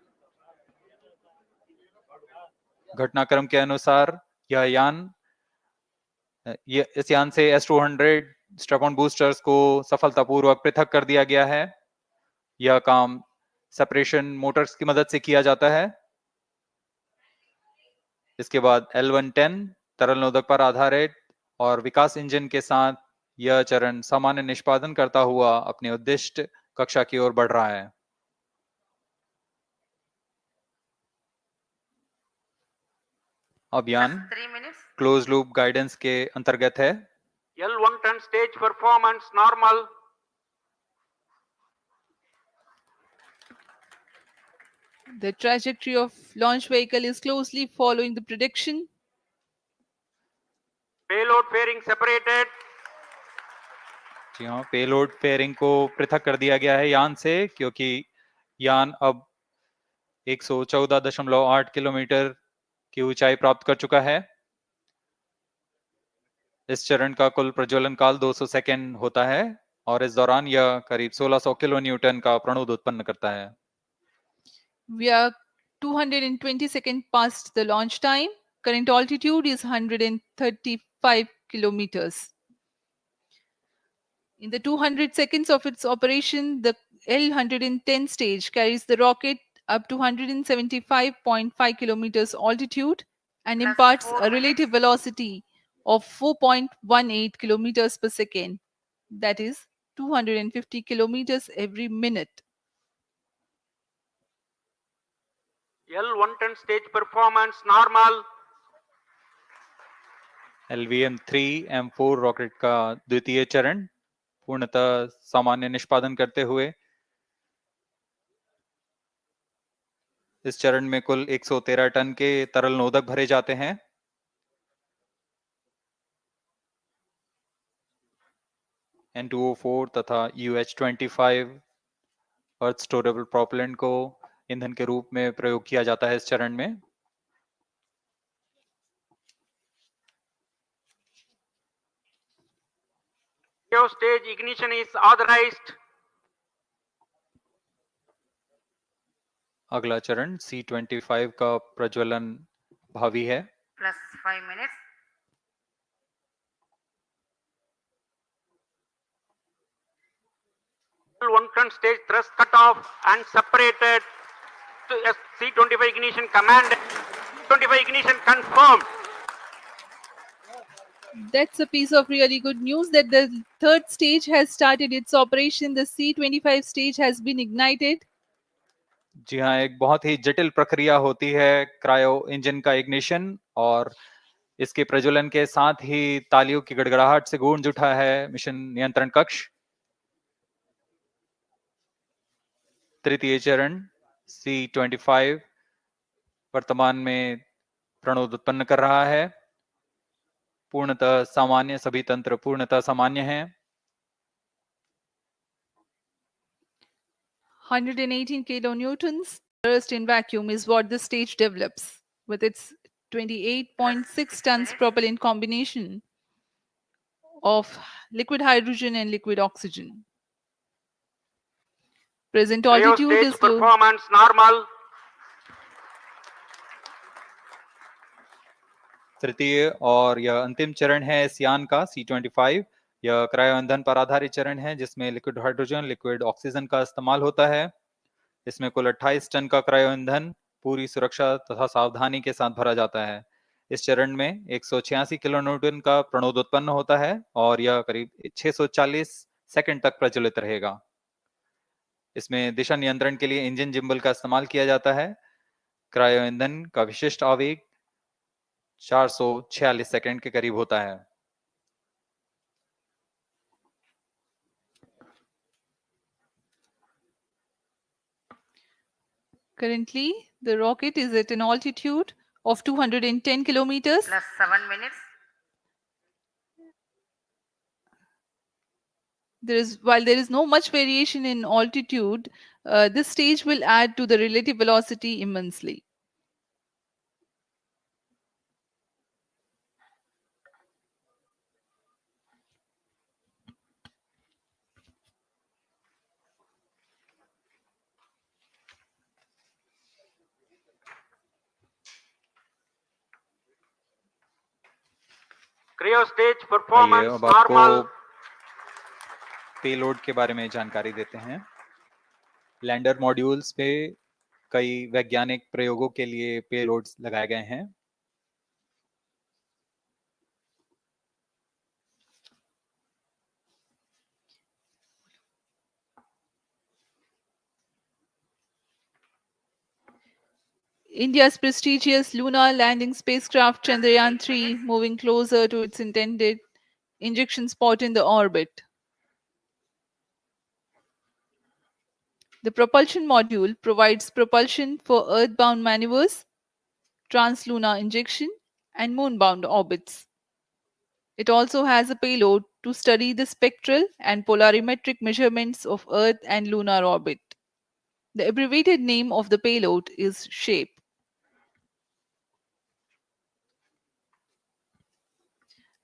घटनाक्रम के अनुसार इस यान से S200 step on boosters को सफलतापूर्वक पृथक कर दिया गया है। यह काम सेपरेशन मोटर्स की मदद से किया जाता है। इसके बाद L110 तरल नोदक पर आधारित और विकास इंजन के साथ यह चरण सामान्य निष्पादन करता हुआ अपने उद्दिष्ट कक्षा की ओर बढ़ रहा है। अभियान क्लोज लूप गाइडेंस के अंतर्गत है। L1 turn stage performance normal. The trajectory of launch vehicle is closely following the prediction. Payload fairing separated. जी हाँ, पेलोड फेयरिंग को पृथक कर दिया गया है यान से, क्योंकि यान अब 114.8 किलोमीटर की ऊंचाई प्राप्त कर चुका है। इस चरण का कुल प्रज्वलन काल 200 सेकेंड होता है और इस दौरान यह करीब 1600 किलो न्यूटन का प्रणुद उत्पन्न करता है। We are 220 seconds past the launch time. Current altitude is 135 kilometers. In the 200 seconds of its operation, the L110 stage carries the rocket up to 175.5 kilometers altitude and imparts a relative velocity of 4.18 kilometers per second. That is 250 kilometers every minute. L1 turn stage performance normal. LVM-3 M4 rocket का द्वितीय चरण पूर्णतः सामान्य निष्पादन करते हुए इस चरण में कुल 113 टन के तरल नोदक भरे जाते हैं। N204 तथा UH-25 अर्थ स्टोरेबल प्रोपेलेंट को ईंधन के रूप में प्रयोग किया जाता है इस चरण में। Stage ignition is authorized. अगला चरण C25 का प्रज्वलन भावी है। Plus 5 minutes. 1 ton stage thrust cut off and separated to C-25 ignition command. 25 ignition confirmed. That's a piece of really good news that the third stage has started its operation. The C-25 stage has been ignited. जी हाँ, एक बहुत ही जटिल प्रक्रिया होती है cryo engine का ignition, और इसके प्रज्वलन के साथ ही तालियों की गड़गड़ाहट से गूंज उठा है मिशन नियंत्रण कक्ष। तृतीय चरण C-25 वर्तमान में प्रणोद उत्पन्न कर रहा है। पूर्णतः सामान्य, सभी तंत्र पूर्णतः सामान्य हैं। 118 kilonewtons burst in vacuum is what the stage develops with its 28.6 tons propellant combination of liquid hydrogen and liquid oxygen. Present altitude stage is close. performance normal. तृतीय और यह अंतिम चरण है इस यान का C-25। यह क्रायो ईंधन पर आधारित चरण है जिसमें लिक्विड हाइड्रोजन, लिक्विड ऑक्सीजन का इस्तेमाल होता है। इसमें कुल 28 टन का क्रायो ईंधन पूरी सुरक्षा तथा सावधानी के साथ भरा जाता है। इस चरण में 186 किलो न्यूटन का प्रणोद उत्पन्न होता है और यह करीब 640 सेकंड तक प्रज्वलित रहेगा। इसमें दिशा नियंत्रण के लिए इंजन जिम्बल का इस्तेमाल किया जाता है। क्रायो ईंधन का विशिष्ट आवेग 446 सेकंड के करीब होता है। Currently, the rocket is at an altitude of 210 kilometers. Plus 7 minutes. While there is no much variation in altitude, this stage will add to the relative velocity immensely. Cryo stage आइए performance अब आपको normal. Payload के बारे में जानकारी देते हैं। Lander modules पे कई वैज्ञानिक प्रयोगों के लिए पेलोड्स लगाए गए हैं। India's prestigious lunar landing spacecraft Chandrayaan 3 moving closer to its intended injection spot in the orbit. The propulsion module provides propulsion for earthbound maneuvers, translunar injection, and moonbound orbits. It also has a payload to study the spectral and polarimetric measurements of Earth and lunar orbit. The abbreviated name of the payload is SHAPE.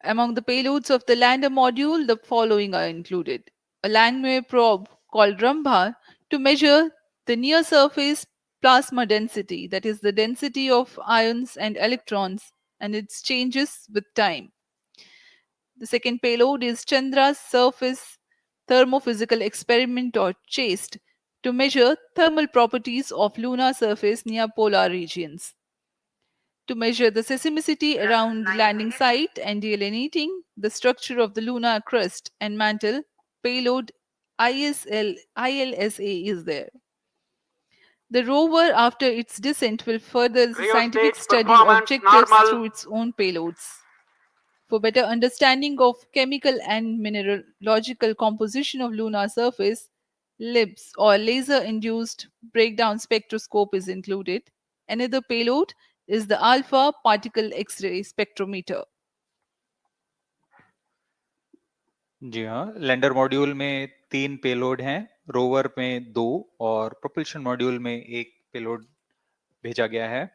Among the payloads of the lander module, the following are included. A landmarine probe called Rambha to measure the near surface plasma density, that is, the density of ions and electrons, and its changes with time. The second payload is Chandra's surface thermophysical experiment, or CHASTE, to measure thermal properties of lunar surface near polar regions. To measure the seismicity around the landing site and delineating the structure of the lunar crust and mantle, payload ILSA is there. The rover, after its descent, will further the Cryo scientific stage study performance objectives normal. through its own payloads. For better understanding of chemical and mineralogical composition of lunar surface, LIBS or laser-induced breakdown spectroscope is included. Another payload is the alpha particle X-ray spectrometer. जी हाँ, lander module में 3 payload हैं, rover में 2 और propulsion module में 1 payload भेजा गया है।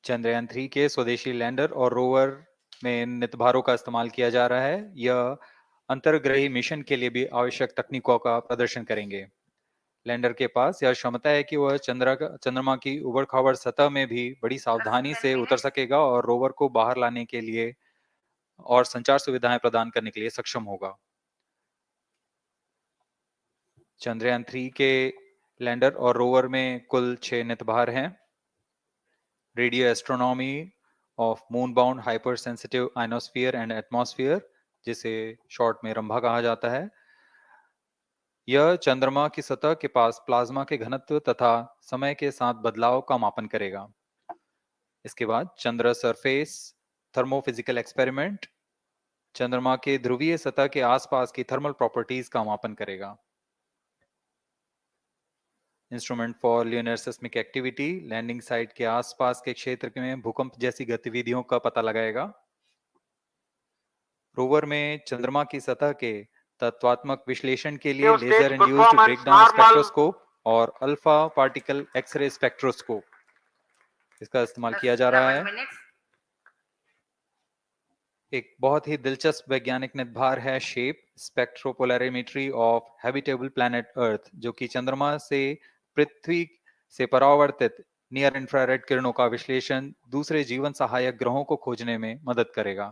चंद्रयान 3 के स्वदेशी लैंडर और रोवर में इन नितभारों का इस्तेमाल किया जा रहा है। यह अंतर्ग्रही मिशन के लिए भी आवश्यक तकनीकों का प्रदर्शन करेंगे। लैंडर के पास यह क्षमता है कि वह चंद्रमा की उबड़-खाबड़ सतह में भी बड़ी सावधानी से उतर सकेगा और रोवर को बाहर लाने के लिए और संचार सुविधाएं प्रदान करने के लिए सक्षम होगा। चंद्रयान 3 के लैंडर और रोवर में कुल 6 नितभार हैं। Radio astronomy of moon bound hyper sensitive ionosphere and atmosphere, जिसे शॉर्ट में रंभा कहा जाता है, यह चंद्रमा की सतह के पास प्लाज्मा के घनत्व तथा समय के साथ बदलाव का मापन करेगा। इसके बाद चंद्र सरफेस थर्मोफिजिकल एक्सपेरिमेंट चंद्रमा के ध्रुवीय सतह के आसपास की थर्मल प्रॉपर्टीज का मापन करेगा। Instrument for lunar seismic activity landing site के आसपास के क्षेत्र में भूकंप जैसी गतिविधियों का पता लगाएगा। रोवर में चंद्रमा की सतह के तत्वात्मक विश्लेषण के लिए लेजर इंड्यूस्ड ब्रेकडाउन स्पेक्ट्रोस्कोप और अल्फा पार्टिकल एक्सरे स्पेक्ट्रोस्कोप इसका इस्तेमाल किया जा रहा है। एक बहुत ही दिलचस्प वैज्ञानिक निर्धार है SHAPE spectropolarimetry of habitable planet Earth, जो कि चंद्रमा से पृथ्वी से परावर्तित नियर इंफ्रारेड किरणों का विश्लेषण दूसरे जीवन सहायक ग्रहों को खोजने में मदद करेगा।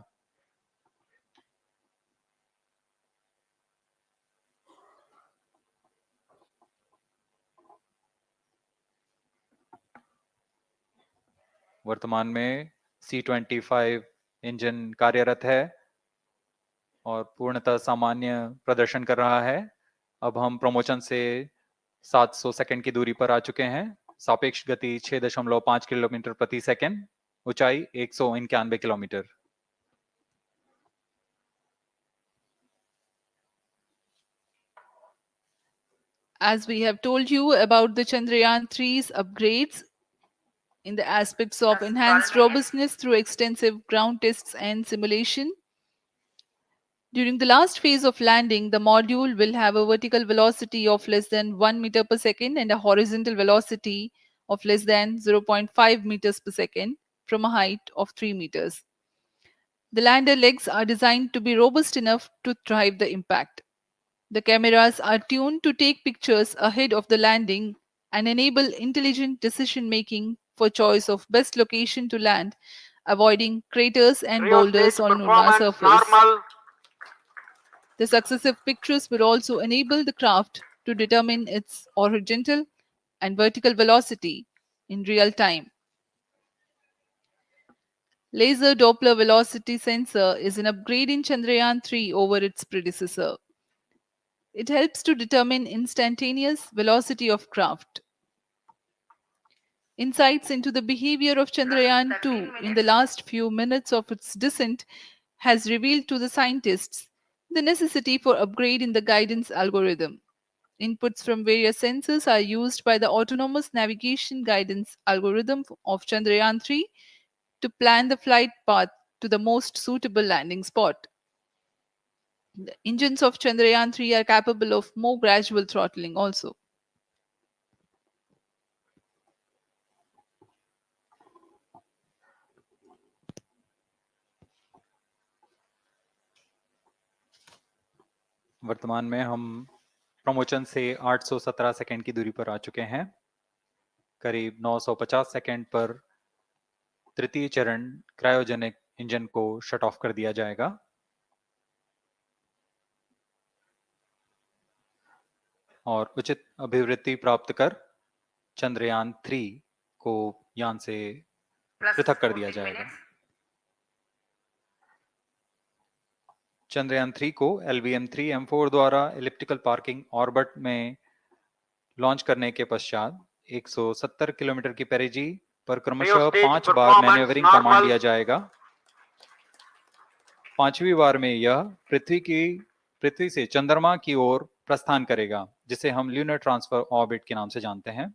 वर्तमान में C-25 इंजन कार्यरत है और पूर्णतः सामान्य प्रदर्शन कर रहा है। अब हम प्रमोशन से 700 सेकंड की दूरी पर आ चुके हैं। सापेक्ष गति 6.5 किलोमीटर प्रति सेकंड, ऊंचाई 191 kilometre. As we have told you about the Chandrayaan 3's upgrades in the aspects of enhanced robustness through extensive ground tests and simulation, during the last phase of landing, the module will have a vertical velocity of less than 1 meter per second and a horizontal velocity of less than 0.5 meters per second from a height of 3 meters. The lander legs are designed to be robust enough to thrive the impact. The cameras are tuned to take pictures ahead of the landing and enable intelligent decision making for choice of best location to land, avoiding craters and boulders on lunar surface. The successive pictures will also enable the craft to determine its horizontal and vertical velocity in real time. Laser Doppler velocity sensor is an upgrade in Chandrayaan 3 over its predecessor. It helps to determine instantaneous velocity of craft. Insights into the behavior of Chandrayaan 2 in the last few minutes of its descent has revealed to the scientists the necessity for upgrade in the guidance algorithm. Inputs from various sensors are used by the autonomous navigation guidance algorithm of Chandrayaan 3 to plan the flight path to the most suitable landing spot. The engines of Chandrayaan 3 are capable of more gradual throttling also. वर्तमान में हम promotion से 817 second की दूरी पर आ चुके हैं। करीब 950 सेकंड पर तृतीय चरण क्रायोजेनिक इंजन को शट ऑफ कर दिया जाएगा। और उचित अभिवृद्धि प्राप्त कर चंद्रयान 3 को यान से पृथक कर दिया जाएगा। चंद्रयान 3 को LVM 3M4 द्वारा एलिप्टिकल पार्किंग ऑर्बिट में लॉन्च करने के पश्चात 170 किलोमीटर की पेरिजी पर क्रमशः 5 बार मैन्यूवरिंग कमांड दिया जाएगा। 5वीं बार में यह पृथ्वी से चंद्रमा की ओर प्रस्थान करेगा, जिसे हम ल्यूनर ट्रांसफर ऑर्बिट के नाम से जानते हैं।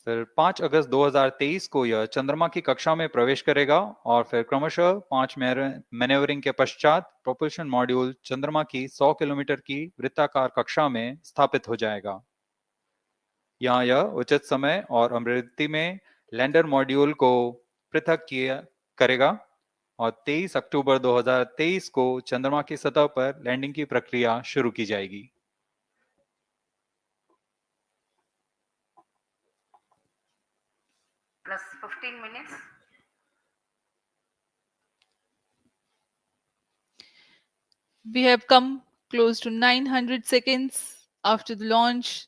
फिर 5 अगस्त 2023 को यह चंद्रमा की कक्षा में प्रवेश करेगा और फिर क्रमशः 5 मैन्यूवरिंग के पश्चात प्रोपल्शन मॉड्यूल चंद्रमा की 100 किलोमीटर की वृत्ताकार कक्षा में स्थापित हो जाएगा। यहाँ यह उचित समय और अभिवृद्धि में लैंडर मॉड्यूल को पृथक करेगा और 23 अक्टूबर 2023 को चंद्रमा की सतह पर लैंडिंग की प्रक्रिया शुरू की जाएगी। Plus 15 minutes. We have come close to 900 seconds after the launch.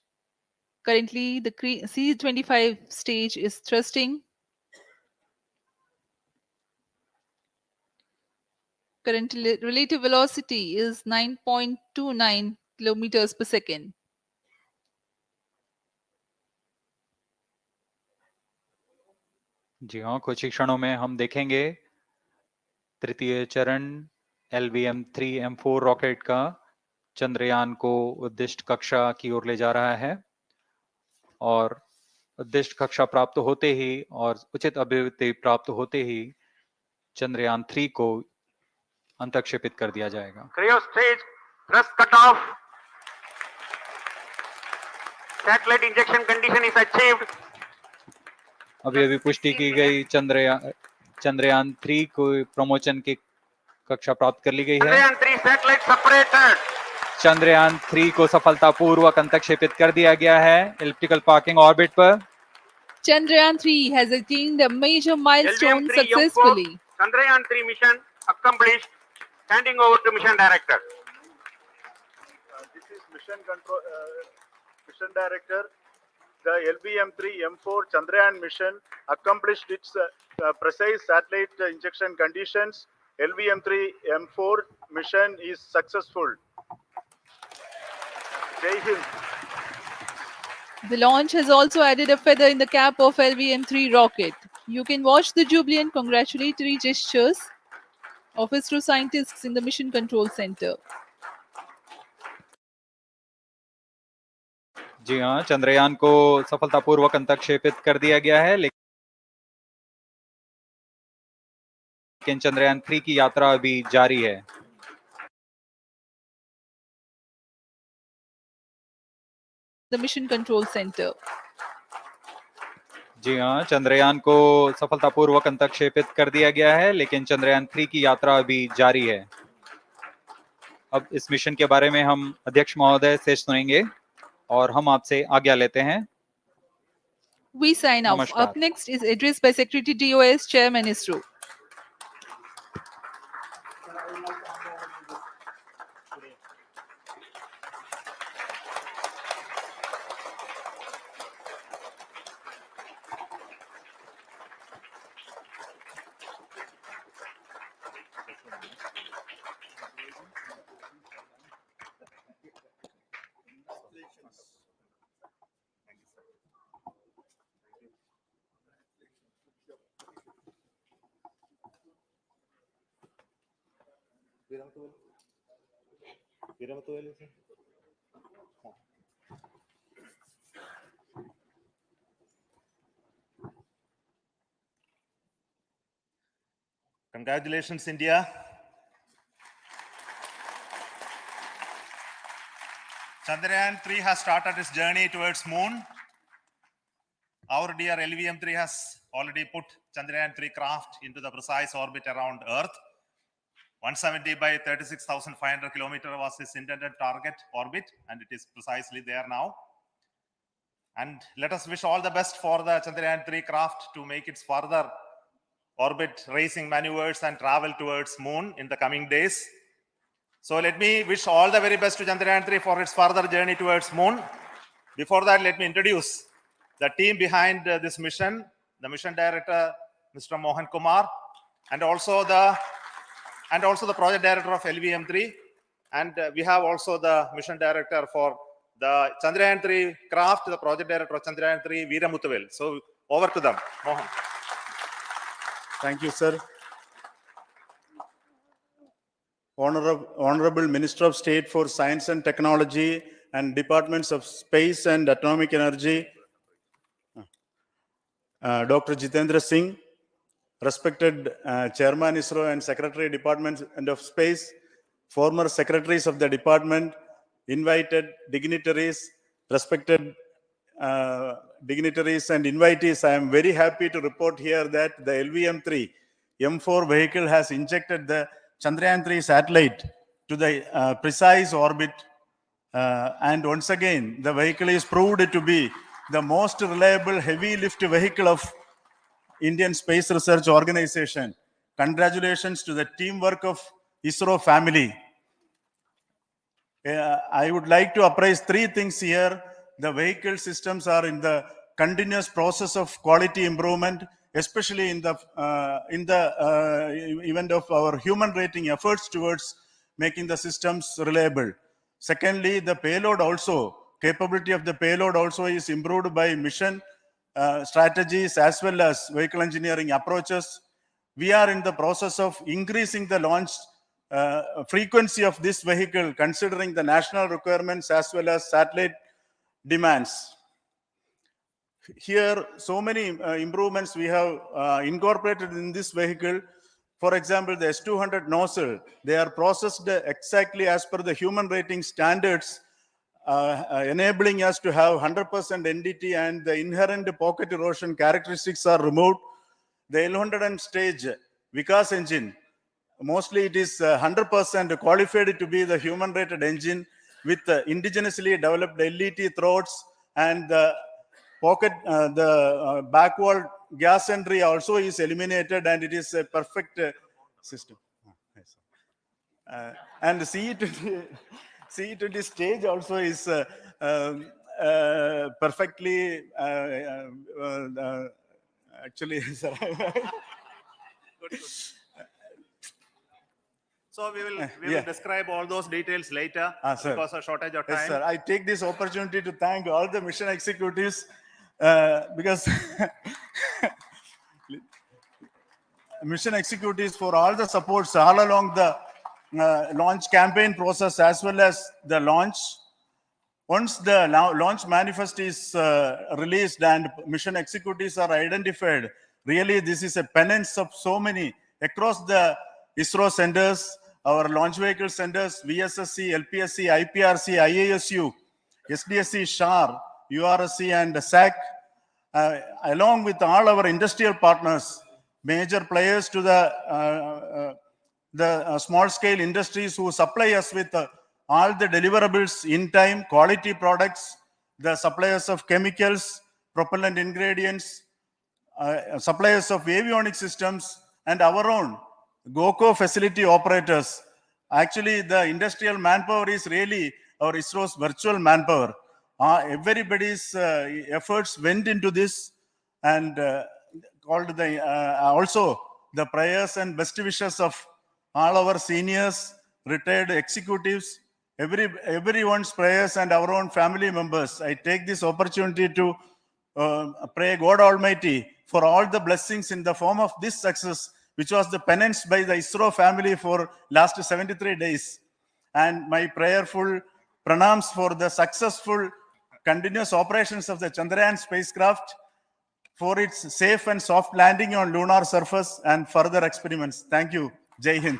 Currently, the C-25 stage is thrusting. Current relative velocity is 9.29 kilometers per second. जी हाँ, कुछ ही क्षणों में हम देखेंगे तृतीय चरण LVM 3M4 रॉकेट का चंद्रयान को उद्दिष्ट कक्षा की ओर ले जा रहा है और उद्दिष्ट कक्षा प्राप्त होते ही और उचित अभिवृद्धि प्राप्त होते ही चंद्रयान 3 को अंतक्षेपित कर दिया जाएगा। Cryo stage thrust cutoff. Satellite injection condition is achieved. अभी पुष्टि की गई चंद्रयान 3 को प्रमोशन की कक्षा प्राप्त कर ली गई है। Chandrayaan 3 satellite separated. चंद्रयान 3 को सफलतापूर्वक अंतक्षेपित कर दिया गया है एलिप्टिकल पार्किंग ऑर्बिट पर। Chandrayaan 3 has attained a major milestone LVM 3 successfully. Chandrayaan 3 mission accomplished. Handing over to mission director. This is mission director. The LVM 3M4 Chandrayaan mission accomplished its precise satellite injection conditions. LVM 3M4 mission is successful. Jai Hind. The launch has also added a feather in the cap of LVM-3 rocket. You can watch the jubilant congratulatory gestures of ISRO scientists in the Mission Control Center. जी हाँ, चंद्रयान को सफलतापूर्वक अंतक्षेपित कर दिया गया है, लेकिन चंद्रयान 3 की यात्रा अभी जारी है। The Mission Control Center. जी हाँ, चंद्रयान को सफलतापूर्वक अंतक्षेपित कर दिया गया है, लेकिन चंद्रयान 3 की यात्रा अभी जारी है। अब इस मिशन के बारे में हम अध्यक्ष महोदय से सुनेंगे और हम आपसे आज्ञा लेते हैं। We sign off. Up next is address by Secretary DOS, Chairman ISRO. Congratulations, India. Chandrayaan 3 has started its journey towards moon. Our dear LVM 3 has already put Chandrayaan 3 craft into the precise orbit around Earth. 170 by 36,500 kilometers was its intended target orbit, and it is precisely there now. And let us wish all the best for the Chandrayaan 3 craft to make its further orbit racing maneuvers and travel towards moon in the coming days. So let me wish all the very best to Chandrayaan 3 for its further journey towards moon. Before that, let me introduce the team behind this mission, the mission director, Mr. Mohan Kumar, and also the project director of LVM 3. And we have also the mission director for the Chandrayaan 3 craft, the project director of Chandrayaan 3, Veera Muthavel. So over to them, Mohan. Thank you, sir. Honorable Minister of State for Science and Technology and Departments of Space and Atomic Energy, Dr. Jitendra Singh, respected Chairman ISRO and Secretary Department of Space, former secretaries of the department, invited dignitaries, respected dignitaries and invitees. I am very happy to report here that the LVM-3 M4 vehicle has injected the Chandrayaan 3 satellite to the precise orbit. And once again, the vehicle is proved to be the most reliable heavy lift vehicle of Indian Space Research Organization. Congratulations to the teamwork of ISRO family. I would like to appraise three things here. The vehicle systems are in the continuous process of quality improvement, especially in the event of our human rating efforts towards making the systems reliable. Secondly, the payload also, capability of the payload also is improved by mission strategies as well as vehicle engineering approaches. We are in the process of increasing the launch frequency of this vehicle considering the national requirements as well as satellite demands. Here, so many improvements we have incorporated in this vehicle. For example, the S200 nozzle, they are processed exactly as per the human rating standards, enabling us to have 100% NDT, and the inherent pocket erosion characteristics are removed. The L100 stage Vikas engine, mostly it is 100% qualified to be the human rated engine with indigenously developed LET throats, and the pocket, the backward gas entry also is eliminated, and it is a perfect system. And the CE20 stage also is perfectly actually, sir. So we will describe all those details later because of shortage of time. Yes, sir. I take this opportunity to thank all the mission executives because mission executives for all the supports all along the launch campaign process as well as the launch. Once the launch manifest is released and mission executives are identified, really this is a penance of so many across the ISRO centers, our launch vehicle centers, VSSC, LPSC, IPRC, IASU, SDSC SHAR, URSC and SAC, along with all our industrial partners, major players to the small scale industries who supply us with all the deliverables in time, quality products, the suppliers of chemicals, propellant ingredients, suppliers of avionics systems, and our own GOCO facility operators. Actually, the industrial manpower is really our ISRO's virtual manpower. Everybody's efforts went into this, and called the also the prayers and best wishes of all our seniors, retired executives, everyone's prayers and our own family members. I take this opportunity to pray God Almighty for all the blessings in the form of this success, which was the penance by the ISRO family for last 73 days. And my prayerful pranams for the successful continuous operations of the Chandrayaan spacecraft, for its safe and soft landing on lunar surface and further experiments. Thank you. Jai Hind.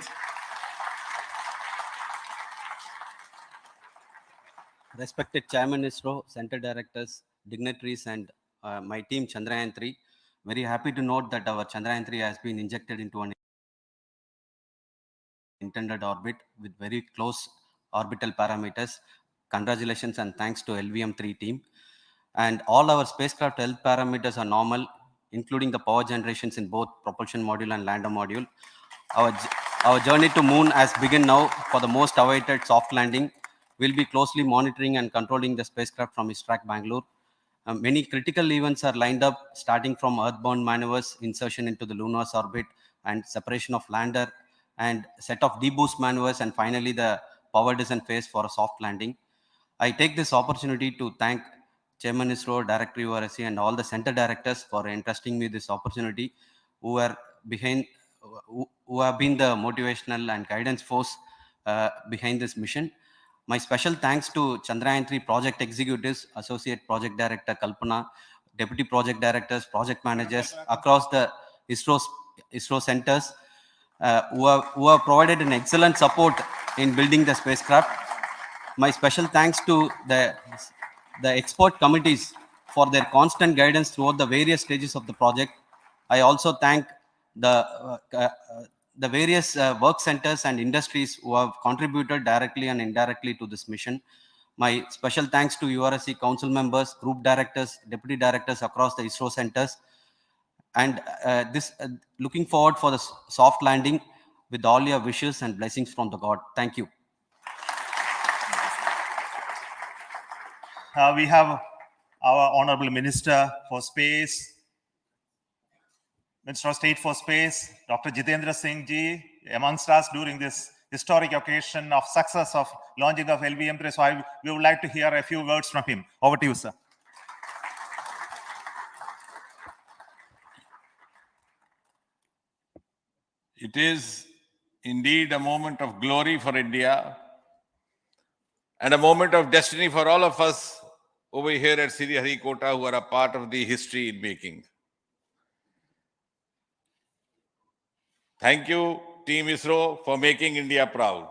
Respected Chairman ISRO, Center Directors, dignitaries, and my team Chandrayaan 3, very happy to note that our Chandrayaan 3 has been injected into an intended orbit with very close orbital parameters. Congratulations and thanks to LVM 3 team. And all our spacecraft health parameters are normal, including the power generations in both propulsion module and lander module. Our journey to moon has begun now for the most awaited soft landing. We'll be closely monitoring and controlling the spacecraft from ISRAC Bangalore. Many critical events are lined up, starting from earthbound maneuvers, insertion into the lunar orbit, and separation of lander, and set of deboost maneuvers, and finally the power descent phase for a soft landing. I take this opportunity to thank Chairman ISRO, Director URSC, and all the center directors for entrusting me this opportunity, who have been the motivational and guidance force behind this mission. My special thanks to Chandrayaan 3 project executives, Associate Project Director Kalpana, Deputy Project Directors, Project Managers across the ISRO centers who have provided an excellent support in building the spacecraft. My special thanks to the expert committees for their constant guidance throughout the various stages of the project. I also thank the various work centers and industries who have contributed directly and indirectly to this mission. My special thanks to URSC council members, group directors, deputy directors across the ISRO centers, and looking forward for the soft landing with all your wishes and blessings from the God. Thank you. we have our Honorable Minister for Space, Minister of State for Space, Dr. Jitendra Singh ji, amongst us during this historic occasion of success of launching of LVM3. So we would like to hear a few words from him. Over to you, sir. It is indeed a moment of glory for India and a moment of destiny for all of us over here at Sriharikota who are a part of the history in making. Thank you, Team ISRO, for making India proud.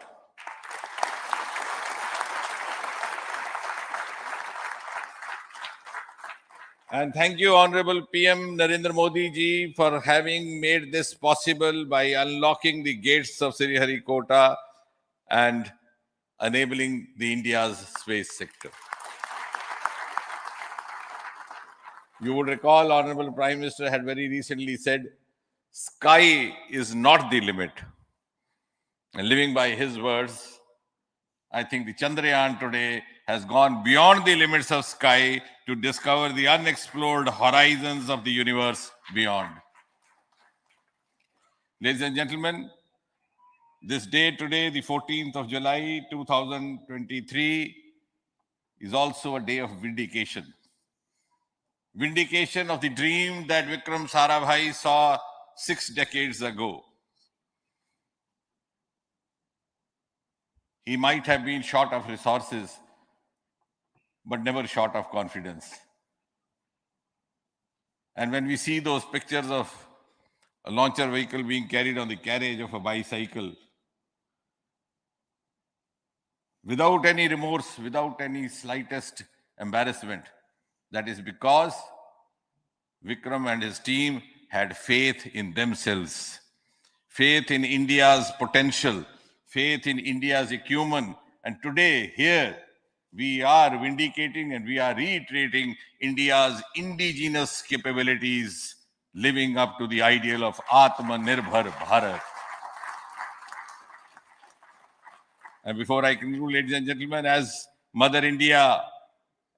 And thank you, Honorable PM Narendra Modi ji, for having made this possible by unlocking the gates of Sriharikota and enabling the India's space sector. You would recall, Honorable Prime Minister had very recently said, sky is not the limit. And living by his words, I think the Chandrayaan today has gone beyond the limits of sky to discover the unexplored horizons of the universe beyond. Ladies and gentlemen, this day today, the 14th of July, 2023, is also a day of vindication. Vindication of the dream that Vikram Sarabhai saw 6 decades ago. He might have been short of resources, but never short of confidence. And when we see those pictures of a launcher vehicle being carried on the carriage of a bicycle, without any remorse, without any slightest embarrassment, that is because Vikram and his team had faith in themselves, faith in India's potential, faith in India's acumen. And today, here, we are vindicating and we are reiterating India's indigenous capabilities, living up to the ideal of Atmanirbhar Bharat. And before I conclude, ladies and gentlemen, as Mother India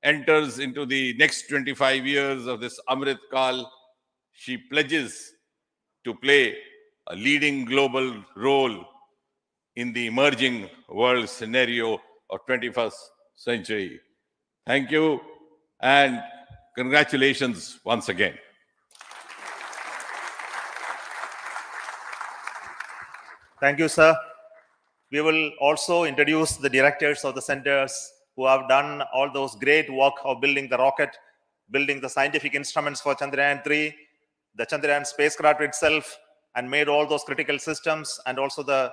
enters into the next 25 years of this Amrit Kal, she pledges to play a leading global role in the emerging world scenario of 21st century. Thank you and congratulations once again. Thank you, sir. We will also introduce the directors of the centers who have done all those great work of building the rocket, building the scientific instruments for Chandrayaan-3, the Chandrayaan spacecraft itself, and made all those critical systems, and also the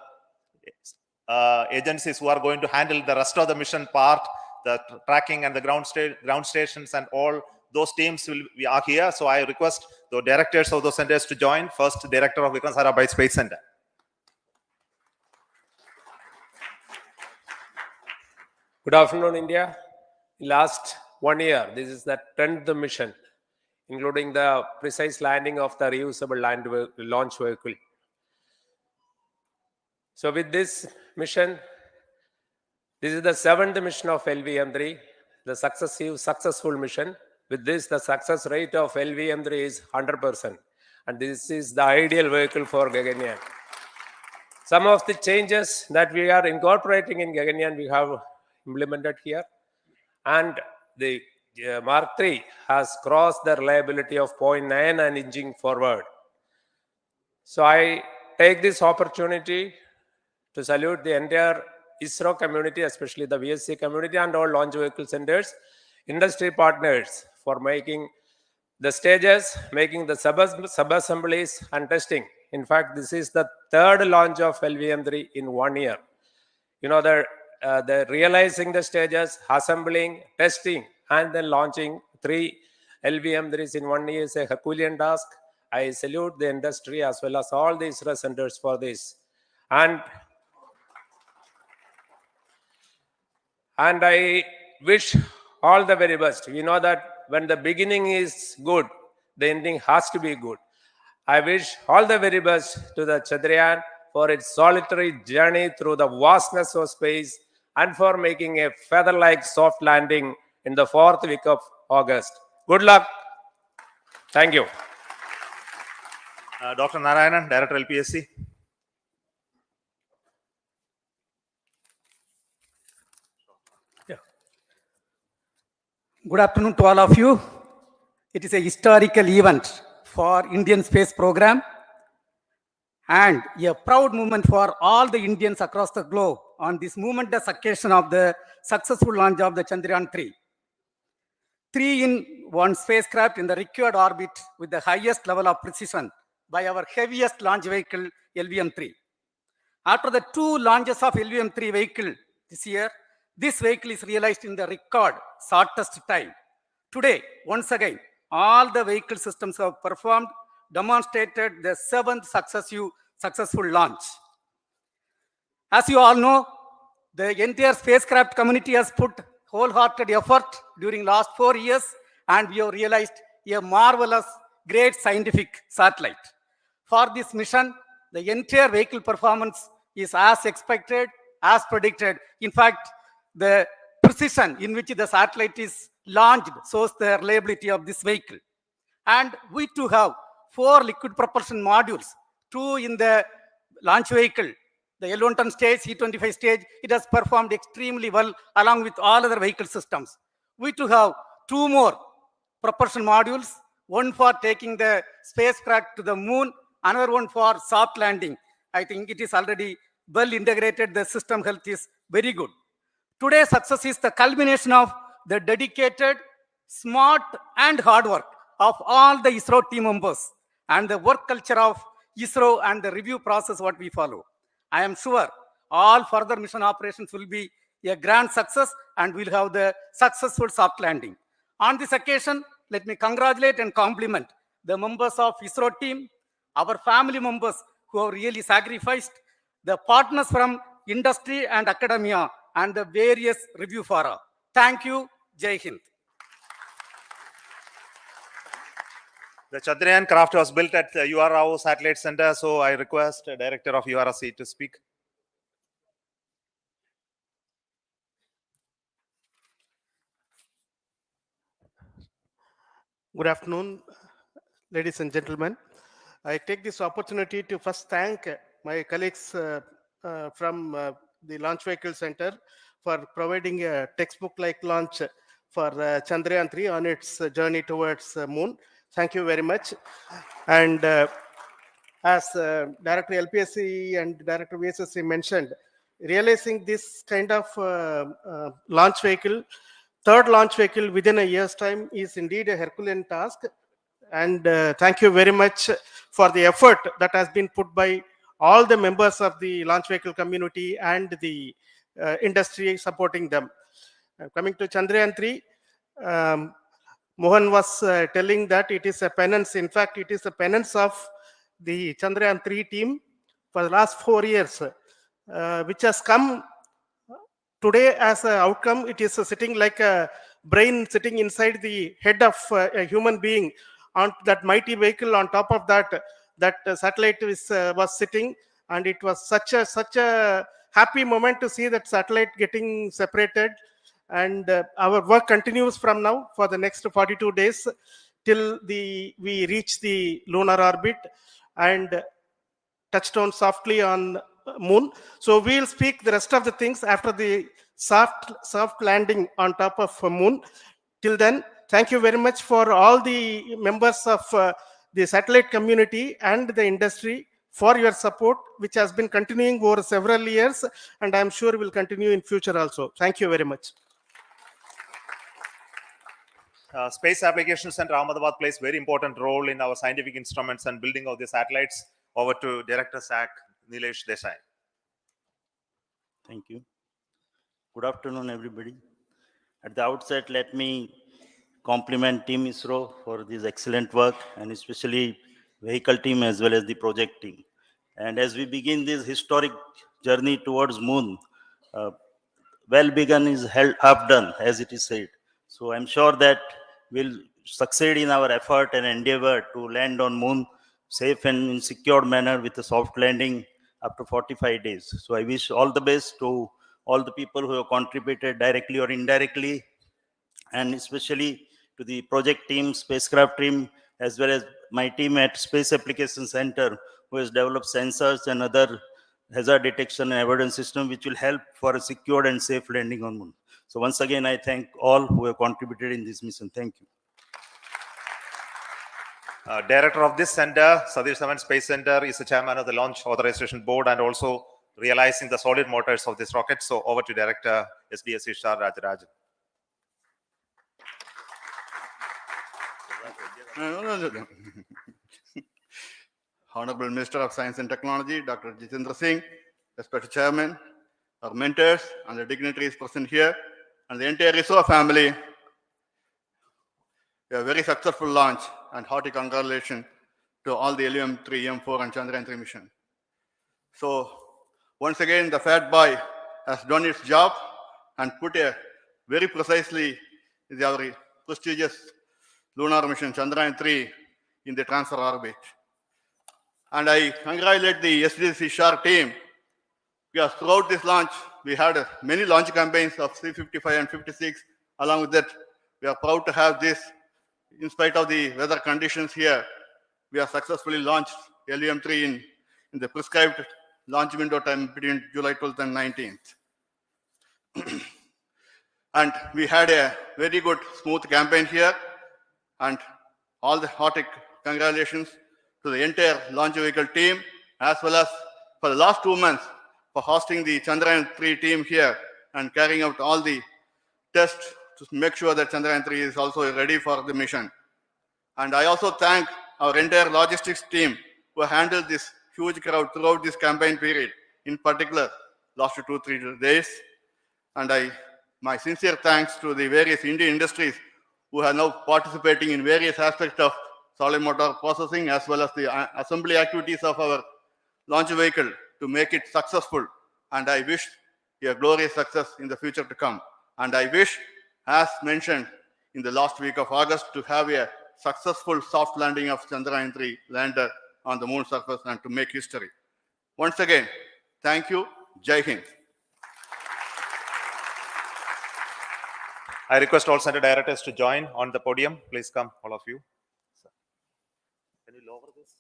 agencies who are going to handle the rest of the mission part, the tracking and the ground stations, and all those teams are here. So I request the directors of those centers to join. First, Director of Vikram Sarabhai Space Center. Good afternoon, India. Last 1 year, this is the 10th mission, including the precise landing of the reusable launch vehicle. So with this mission, this is the 7th mission of LVM3, the successful mission. With this, the success rate of LVM3 is 100%. And this is the ideal vehicle for Gaganyaan. Some of the changes that we are incorporating in Gaganyaan, we have implemented here. And the Mark III has crossed the reliability of 0.9 and inching forward. So I take this opportunity to salute the entire ISRO community, especially the VSC community and all launch vehicle centers, industry partners for making the stages, making the sub-assemblies and testing. In fact, this is the 3rd launch of LVM3 in 1 year. You know, the realizing the stages, assembling, testing, and then launching 3 LVM3s in 1 year is a Herculean task. I salute the industry as well as all the ISRO centers for this. And I wish all the very best. We know that when the beginning is good, the ending has to be good. I wish all the very best to the Chandrayaan for its solitary journey through the vastness of space and for making a feather-like soft landing in the 4th week of August. Good luck. Thank you. Dr. Narayanan, Director LPSC. Good afternoon to all of you. It is a historical event for Indian space program and a proud moment for all the Indians across the globe on this momentous occasion of the successful launch of the Chandrayaan 3. 3-in-1 spacecraft in the required orbit with the highest level of precision by our heaviest launch vehicle LVM-3. After the 2 launches of LVM-3 vehicle this year, this vehicle is realized in the record shortest time. Today, once again, all the vehicle systems have performed, demonstrated the 7th successful launch. As you all know, the entire spacecraft community has put wholehearted effort during last 4 years, and we have realized a marvelous, great scientific satellite. For this mission, the entire vehicle performance is as expected, as predicted. In fact, the precision in which the satellite is launched shows the reliability of this vehicle. And we too have 4 liquid propulsion modules, 2 in the launch vehicle. The L110 stage, C25 stage, it has performed extremely well along with all other vehicle systems. We too have 2 more propulsion modules, one for taking the spacecraft to the moon, another one for soft landing. I think it is already well integrated. The system health is very good. Today's success is the culmination of the dedicated, smart, and hard work of all the ISRO team members and the work culture of ISRO and the review process what we follow. I am sure all further mission operations will be a grand success and we'll have the successful soft landing. On this occasion, let me congratulate and compliment the members of ISRO team, our family members who have really sacrificed, the partners from industry and academia, and the various review fora. Thank you. Jai Hind. The Chandrayaan craft was built at the URO Satellite Center, so I request the Director of URC to speak. Good afternoon, ladies and gentlemen. I take this opportunity to first thank my colleagues from the Launch Vehicle Center for providing a textbook-like launch for Chandrayaan 3 on its journey towards moon. Thank you very much. And as Director LPSC and Director VSSC mentioned, realizing this kind of launch vehicle, third launch vehicle within a year's time is indeed a Herculean task. And thank you very much for the effort that has been put by all the members of the launch vehicle community and the industry supporting them. Coming to Chandrayaan 3, Mohan was telling that it is a penance. In fact, it is a penance of the Chandrayaan 3 team for the last 4 years, which has come today as an outcome. It is sitting like a brain sitting inside the head of a human being on that mighty vehicle. On top of that, that satellite was sitting, and it was such a happy moment to see that satellite getting separated. And our work continues from now for the next 42 days till we reach the lunar orbit and touchdown softly on moon. So we'll speak the rest of the things after the soft landing on top of moon. Till then, thank you very much for all the members of the satellite community and the industry for your support, which has been continuing over several years, and I'm sure will continue in future also. Thank you very much. Space Applications Center Ahmedabad plays very important role in our scientific instruments and building of the satellites. Over to Director SAC, Nilesh Desai. Thank you. Good afternoon, everybody. At the outset, let me compliment Team ISRO for this excellent work, and especially vehicle team as well as the project team. And as we begin this historic journey towards moon, well begun is half done, as it is said. So I'm sure that we'll succeed in our effort and endeavor to land on moon safe and in secured manner with a soft landing after 45 days. So I wish all the best to all the people who have contributed directly or indirectly, and especially to the project team, spacecraft team, as well as my team at Space Application Center, who has developed sensors and other hazard detection and avoidance system, which will help for a secured and safe landing on Moon. So once again, I thank all who have contributed in this mission. Thank you. Director of this center, Satish Dhawan Space Center, is the chairman of the Launch Authorization Board and also realizing the solid motors of this rocket. So over to Director SDSC SHAR Rajarajan. Honorable Minister of Science and Technology, Dr. Jitendra Singh, respected Chairman, our mentors and the dignitaries present here, and the entire ISRO family, a very successful launch and hearty congratulations to all the LVM-3, M4 and Chandrayaan-3 mission. So once again, the fat boy has done its job and put a very precisely our prestigious lunar mission Chandrayaan-3 in the transfer orbit. And I congratulate the SDSC SHAR team, because throughout this launch, we had many launch campaigns of C-55 and 56. Along with that, we are proud to have this. In spite of the weather conditions here, we have successfully launched LVM-3 in the prescribed launch window time between July 12th and 19th. And we had a very good, smooth campaign here. And all the hearty congratulations to the entire launch vehicle team, as well as for the last 2 months for hosting the Chandrayaan-3 team here and carrying out all the tests to make sure that Chandrayaan-3 is also ready for the mission. And I also thank our entire logistics team who handled this huge crowd throughout this campaign period, in particular last 2-3 days. And my sincere thanks to the various Indian industries who are now participating in various aspects of solid motor processing, as well as the assembly activities of our launch vehicle to make it successful. And I wish a glorious success in the future to come. And I wish, as mentioned in the last week of August, to have a successful soft landing of Chandrayaan-3 lander on the moon surface and to make history. Once again, thank you. Jai Hind. I request all center directors to join on the podium. Please come, all of you. Can you lower this?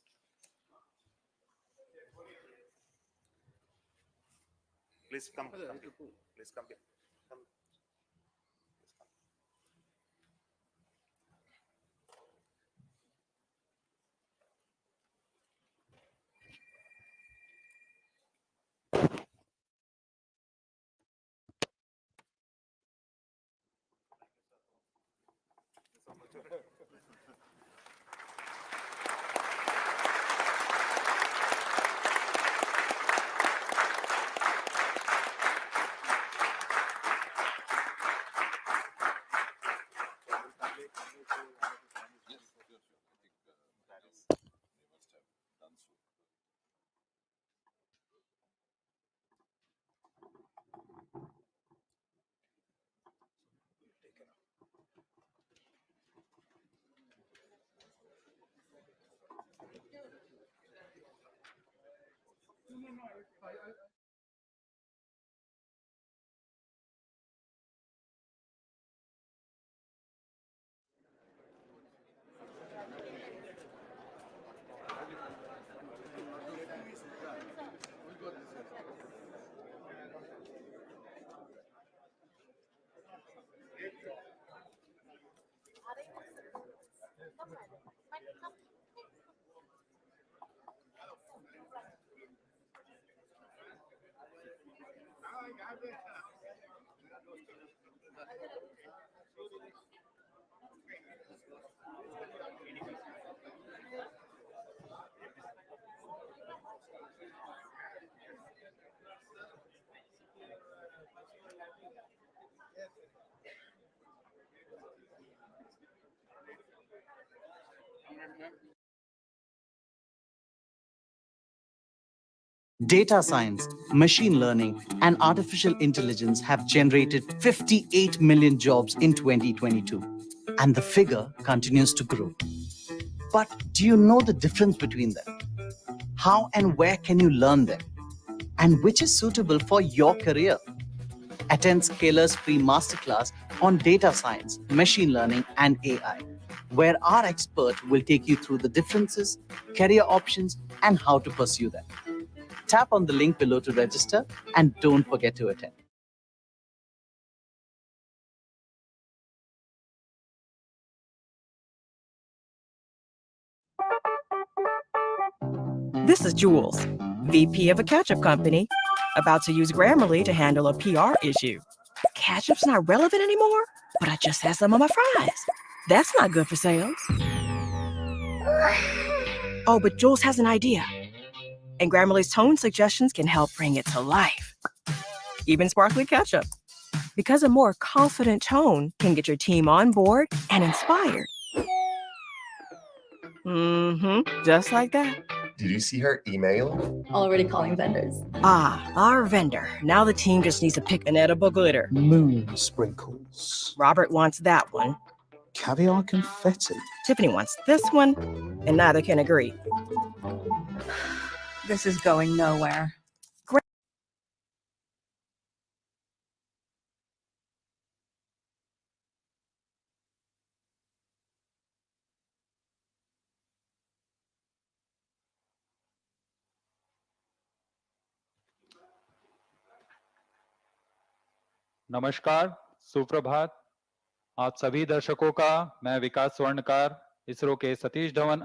Please come. Please come here. Come. Data science, machine learning, and artificial intelligence have generated 58 million jobs in 2022, and the figure continues to grow. But do you know the difference between them? How and where can you learn them? And which is suitable for your career? Attend Scalar's free masterclass on data science, machine learning, and AI, where our expert will take you through the differences, career options, and how to pursue them. Tap on the link below to register and don't forget to attend. This is Jules, VP of a ketchup company, about to use Grammarly to handle a PR issue. Ketchup's not relevant anymore, but I just had some on my fries. That's not good for sales. Oh, but Jules has an idea. And Grammarly's tone suggestions can help bring it to life. Even sparkly ketchup. Because a more confident tone can get your team on board and inspired. Just like that. Did you see her email? Already calling vendors. Ah, our vendor. Now the team just needs to pick an edible glitter. Moon sprinkles. Robert wants that one. Caviar confetti. Tiffany wants this one, and neither can agree. This is going nowhere. नमस्कार, सुप्रभात। आप सभी दर्शकों का मैं विकास स्वर्णकार इसरो के सतीश धवन